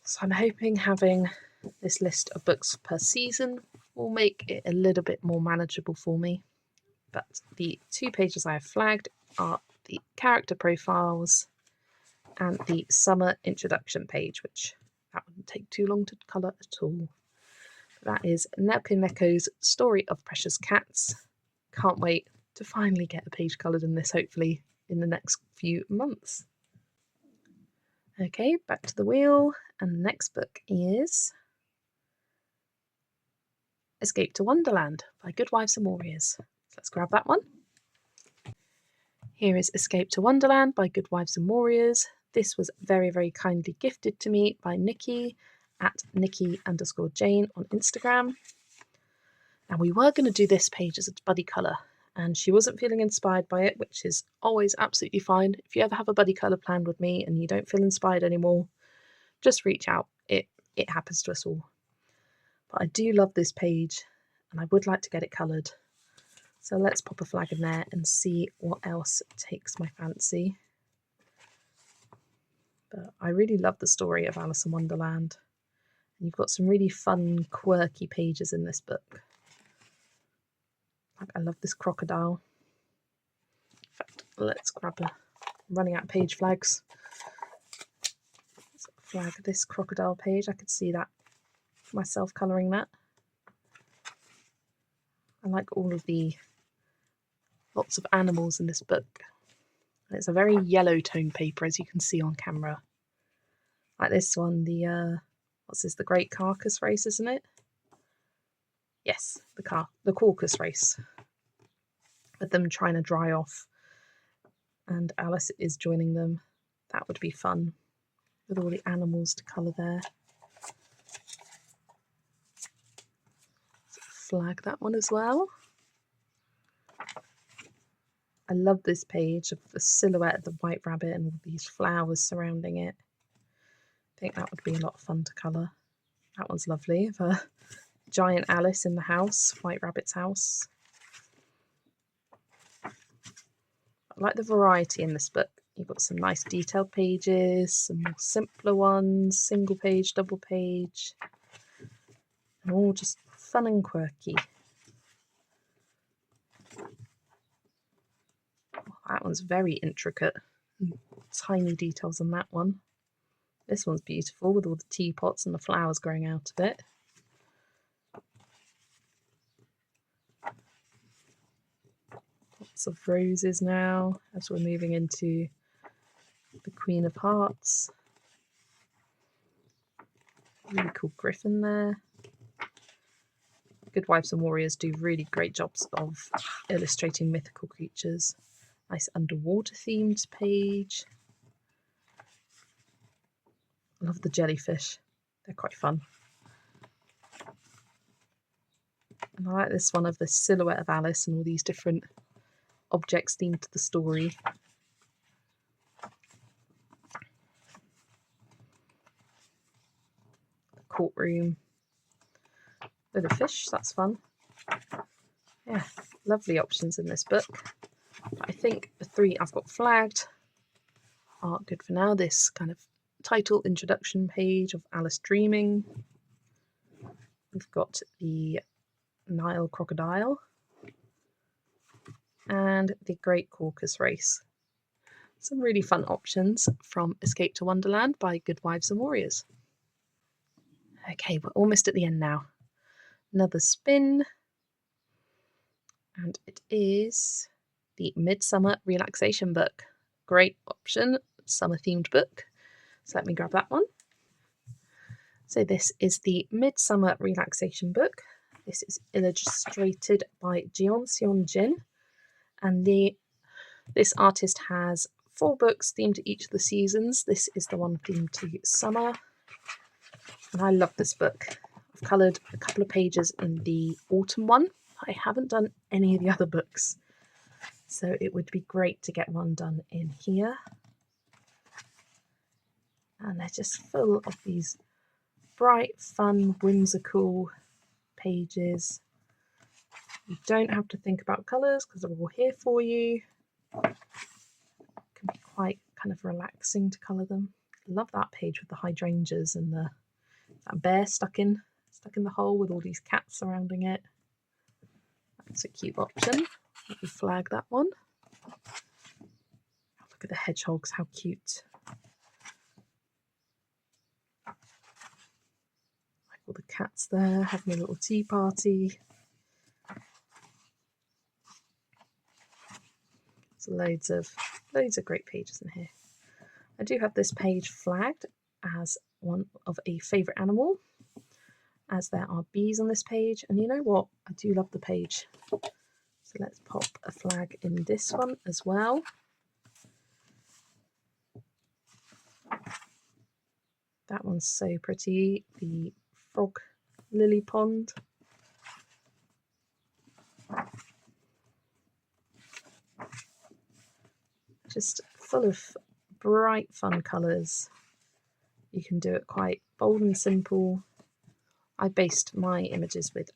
So I'm hoping having this list of books per season will make it a little bit more manageable for me. But the two pages I have flagged are the character profiles and the summer introduction page, which that wouldn't take too long to colour at all. That is Nell Kaneko's Story of Precious Cats. Can't wait to finally get a page coloured in this, hopefully in the next few months. Okay, back to the wheel, and the next book is Escape to Wonderland by Good Wives and Warriors. So let's grab that one. Here is Escape to Wonderland by Good Wives and Warriors. This was very, very kindly gifted to me by Nikki at Nikki_Jane on Instagram. And we were going to do this page as a buddy colour, and she wasn't feeling inspired by it, which is always absolutely fine. If you ever have a buddy colour planned with me and you don't feel inspired anymore, just reach out. It happens to us all. But I do love this page and I would like to get it coloured. So let's pop a flag in there and see what else takes my fancy. But I really love the story of Alice in Wonderland. And you've got some really fun, quirky pages in this book. I love this crocodile. In fact, let's grab a running out of page flags. Let's flag this crocodile page. I could see that myself colouring that. I like all of the lots of animals in this book. And it's a very yellow tone paper, as you can see on camera. Like this one, the what's this? The Great Carcass Race, isn't it? Yes, the Caucasus Race. With them trying to dry off and Alice is joining them. That would be fun with all the animals to colour there. Flag that one as well. I love this page of the silhouette of the white rabbit and all these flowers surrounding it. I think that would be a lot of fun to colour. That one's lovely. The giant Alice in the house, White Rabbit's house. I like the variety in this book. You've got some nice detailed pages, some more simpler ones, single page, double page, and all just fun and quirky. That one's very intricate. Tiny details on that one. This one's beautiful with all the teapots and the flowers growing out of it. Lots of roses now as we're moving into the Queen of Hearts. Really cool griffin there. Good Wives and Warriors do really great jobs of illustrating mythical creatures. Nice underwater themed page. I love the jellyfish. They're quite fun. And I like this one of the silhouette of Alice and all these different objects themed to the story. The courtroom. With a fish, that's fun. Yeah, lovely options in this book. I think the three I've got flagged are good for now. This kind of title introduction page of Alice Dreaming. We've got the Nile Crocodile and the Great Caucasus Race. Some really fun options from Escape to Wonderland by Good Wives and Warriors. Okay, we're almost at the end now. Another spin, and it is the Midsummer Relaxation Book. Great option, summer themed book. So let me grab that one. So this is the Midsummer Relaxation Book. This is illustrated by Jeon Seon Jin, and this artist has 4 books themed to each of the seasons. This is the one themed to summer, and I love this book. I've coloured a couple of pages in the autumn one. I haven't done any of the other books, so it would be great to get one done in here. And they're just full of these bright, fun, whimsical pages. You don't have to think about colours because they're all here for you. It can be quite kind of relaxing to colour them. I love that page with the hydrangeas and that bear stuck in the hole with all these cats surrounding it. That's a cute option. Let me flag that one. Look at the hedgehogs, how cute. Like all the cats there having a little tea party. So loads of great pages in here. I do have this page flagged as one of a favourite animal, as there are bees on this page, and you know what? I do love the page. So let's pop a flag in this one as well. That one's so pretty, the frog lily pond. Just full of bright, fun colours. You can do it quite bold and simple. I based my images with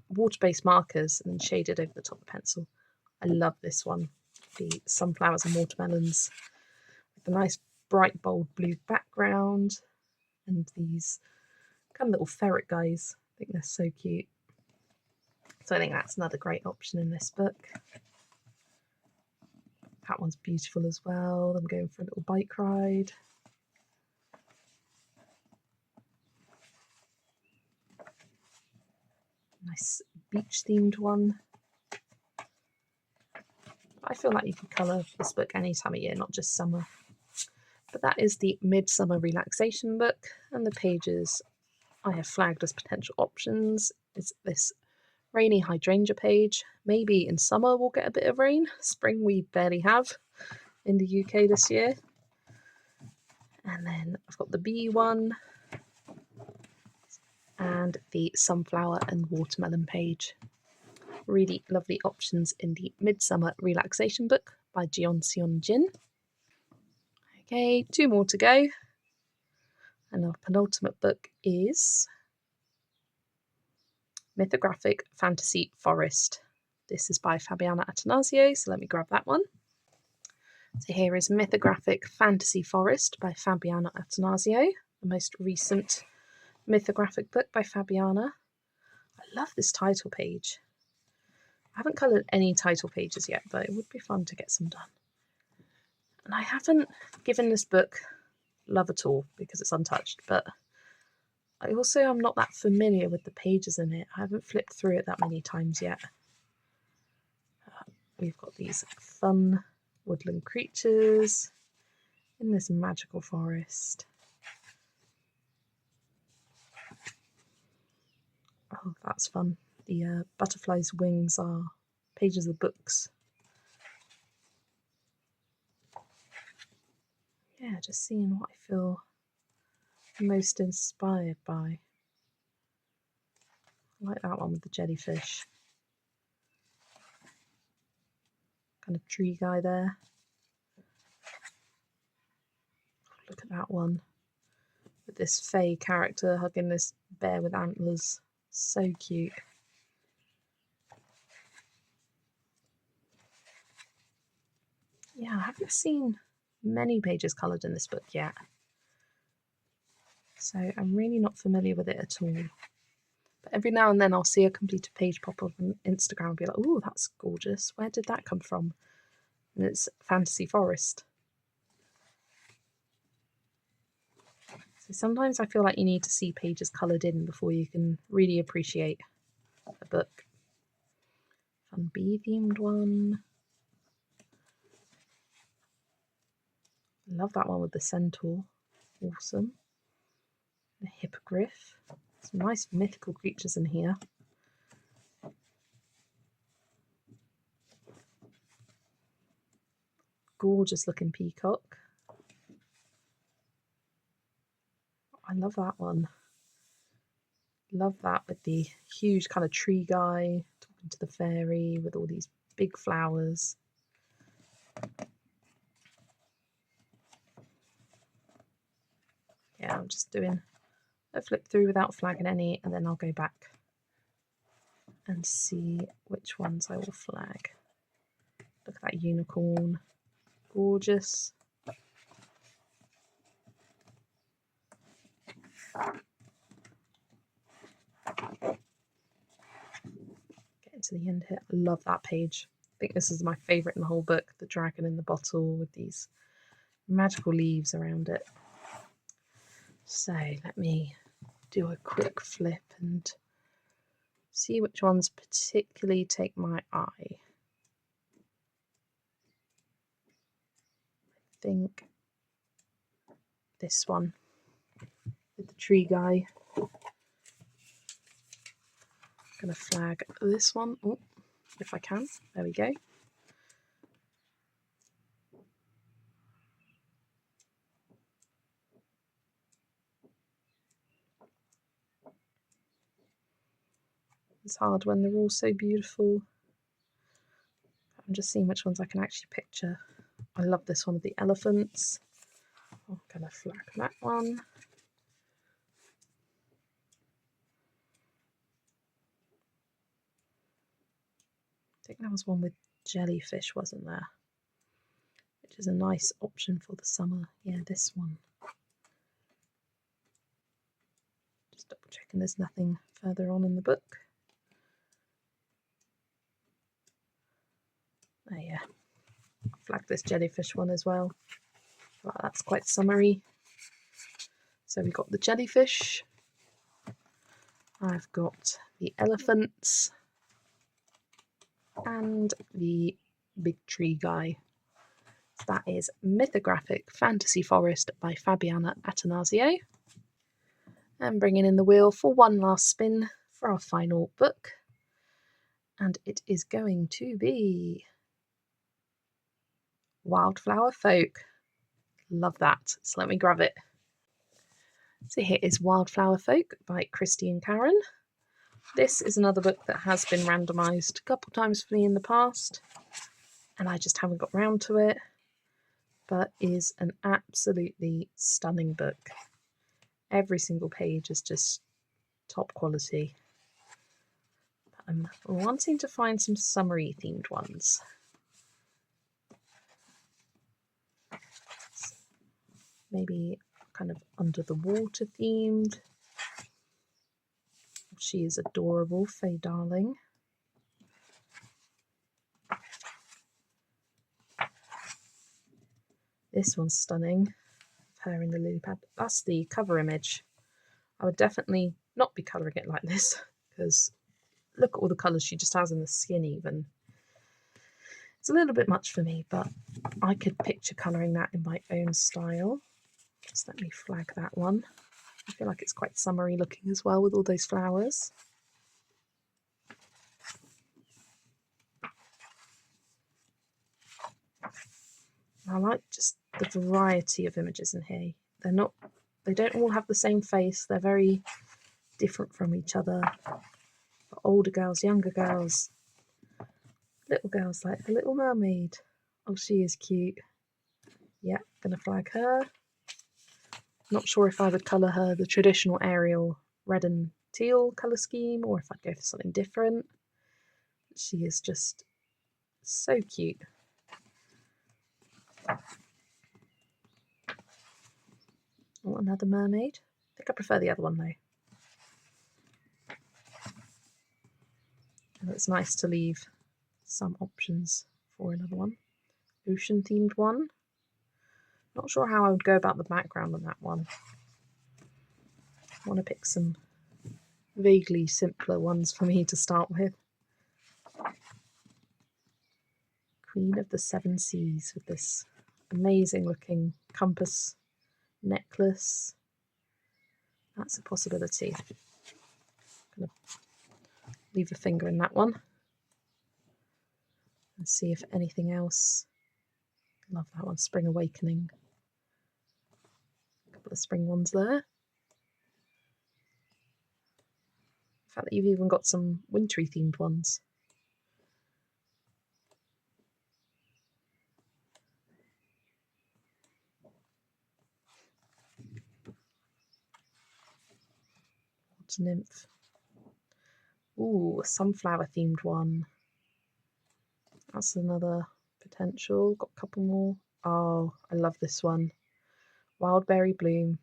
water-based markers and then shaded over the top of the pencil. I love this one. The sunflowers and watermelons with a nice bright bold blue background and these kind of little ferret guys. I think they're so cute. So I think that's another great option in this book. That one's beautiful as well. I'm going for a little bike ride. Nice beach themed one. I feel like you could colour this book any time of year, not just summer. But that is the Midsummer Relaxation Book, and the pages I have flagged as potential options is this rainy hydrangea page. Maybe in summer we'll get a bit of rain. Spring we barely have. in the UK this year. And then I've got the bee one and the sunflower and watermelon page. Really lovely options in the Midsummer Relaxation Book by Jeon Seon Jin. Okay, 2 more to go. And our penultimate book is Mythographic Fantasy Forest. This is by Fabiana Attanasio, so let me grab that one. So here is Mythographic Fantasy Forest by Fabiana Attanasio, the most recent mythographic book by Fabiana. I love this title page. I haven't coloured any title pages yet, but it would be fun to get some done. And I haven't given this book love at all because it's untouched, but I also am not that familiar with the pages in it. I haven't flipped through it that many times yet. We've got these fun woodland creatures in this magical forest. Oh, that's fun. The butterfly's wings are pages of books. Yeah, just seeing what I feel most inspired by. I like that one with the jellyfish. Kind of tree guy there. Look at that one. With this fey character hugging this bear with antlers. So cute. Yeah, I haven't seen many pages coloured in this book yet. So I'm really not familiar with it at all. But every now and then I'll see a completed page pop up on Instagram and be like, oh, that's gorgeous. Where did that come from? And it's Fantasy Forest. So sometimes I feel like you need to see pages coloured in before you can really appreciate a book. Fun bee themed one. Love that one with the centaur. Awesome. The hippogriff. Some nice mythical creatures in here. Gorgeous looking peacock. I love that one. Love that with the huge kind of tree guy talking to the fairy with all these big flowers. Yeah, I'm just doing a flip through without flagging any, and then I'll go back and see which ones I will flag. Look at that unicorn. Gorgeous. Getting to the end here. I love that page. I think this is my favourite in the whole book. The dragon in the bottle with these magical leaves around it. So let me do a quick flip and see which ones particularly take my eye. I think this one with the tree guy. I'm going to flag this one. Oh, if I can. There we go. It's hard when they're all so beautiful. I'm just seeing which ones I can actually picture. I love this one with the elephants. I'm going to flag that one. I think there was one with jellyfish, wasn't there? Which is a nice option for the summer. Yeah, this one. Just double checking there's nothing further on in the book. Oh yeah, I'll flag this jellyfish one as well. Well, that's quite summery. So we've got the jellyfish. I've got the elephants and the big tree guy. That is Mythographic Fantasy Forest by Fabiana Attanasio. And bringing in the wheel for one last spin for our final book. And it is going to be Wildflower Folk. Love that. So let me grab it. So here is Wildflower Folk by Christy and Karen. This is another book that has been randomised a couple times for me in the past, and I just haven't got round to it, but is an absolutely stunning book. Every single page is just top quality. I'm wanting to find some summery themed ones. Maybe kind of under the water themed. She is adorable, Faye Darling. This one's stunning. Her in the lily pad. That's the cover image. I would definitely not be colouring it like this, because look at all the colours she just has in the skin even. It's a little bit much for me, but I could picture colouring that in my own style. Just let me flag that one. I feel like it's quite summery looking as well with all those flowers. I like just the variety of images in here. They don't all have the same face. They're very different from each other. For older girls, younger girls, little girls like the Little Mermaid. Oh, she is cute. Yeah, gonna flag her. Not sure if I would colour her the traditional Ariel red and teal colour scheme, or if I'd go for something different. She is just so cute. Oh, another mermaid. I think I prefer the other one though. And it's nice to leave some options for another one. Ocean themed one. Not sure how I would go about the background on that one. I want to pick some vaguely simpler ones for me to start with. Queen of the Seven Seas with this amazing looking compass necklace. That's a possibility. I'm going to leave a finger in that one and see if anything else. Love that one, Spring Awakening. A couple of spring ones there. The fact that you've even got some wintry themed ones. Water Nymph. Ooh, a sunflower themed one. That's another potential. Got a couple more. Oh, I love this one. Wild Berry Bloom.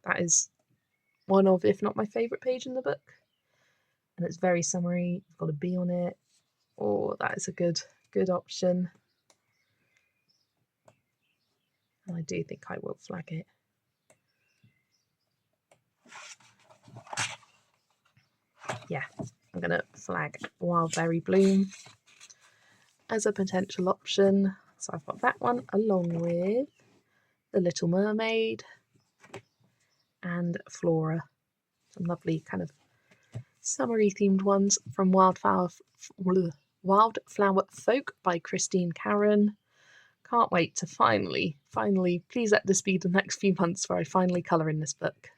That is one of, if not my favourite page in the book. And it's very summery. You've got a bee on it. Oh, that is a good option. And I do think I will flag it. Yeah, I'm going to flag Wild Berry Bloom as a potential option. So I've got that one along with The Little Mermaid and Flora. Some lovely kind of summery themed ones from Wildflower Folk by Christine Karen. Can't wait to finally, please let this be the next few months where I finally colour in this book.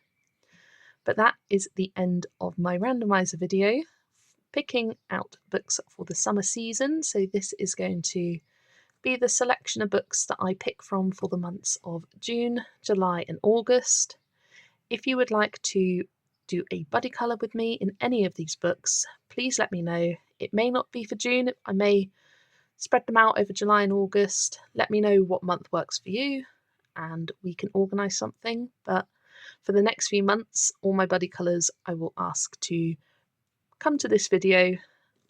But that is the end of my randomiser video, picking out books for the summer season. So this is going to be the selection of books that I pick from for the months of June, July and August. If you would like to do a buddy colour with me in any of these books, please let me know. It may not be for June, I may spread them out over July and August. Let me know what month works for you and we can organise something. But for the next few months, all my buddy colours I will ask to come to this video.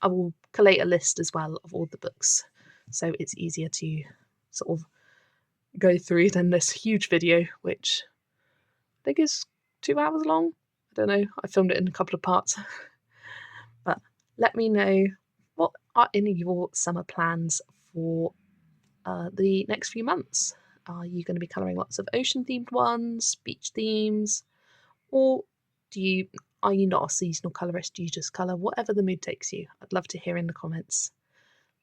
I will collate a list as well of all the books, so it's easier to sort of go through than this huge video, which I think is 2 hours long. I don't know, I filmed it in a couple of parts. But let me know what are any of your summer plans for the next few months. Are you going to be colouring lots of ocean themed ones, beach themes, or are you not a seasonal colourist? Do you just colour whatever the mood takes you? I'd love to hear in the comments.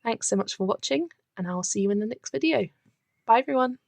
Thanks so much for watching, and I'll see you in the next video. Bye everyone!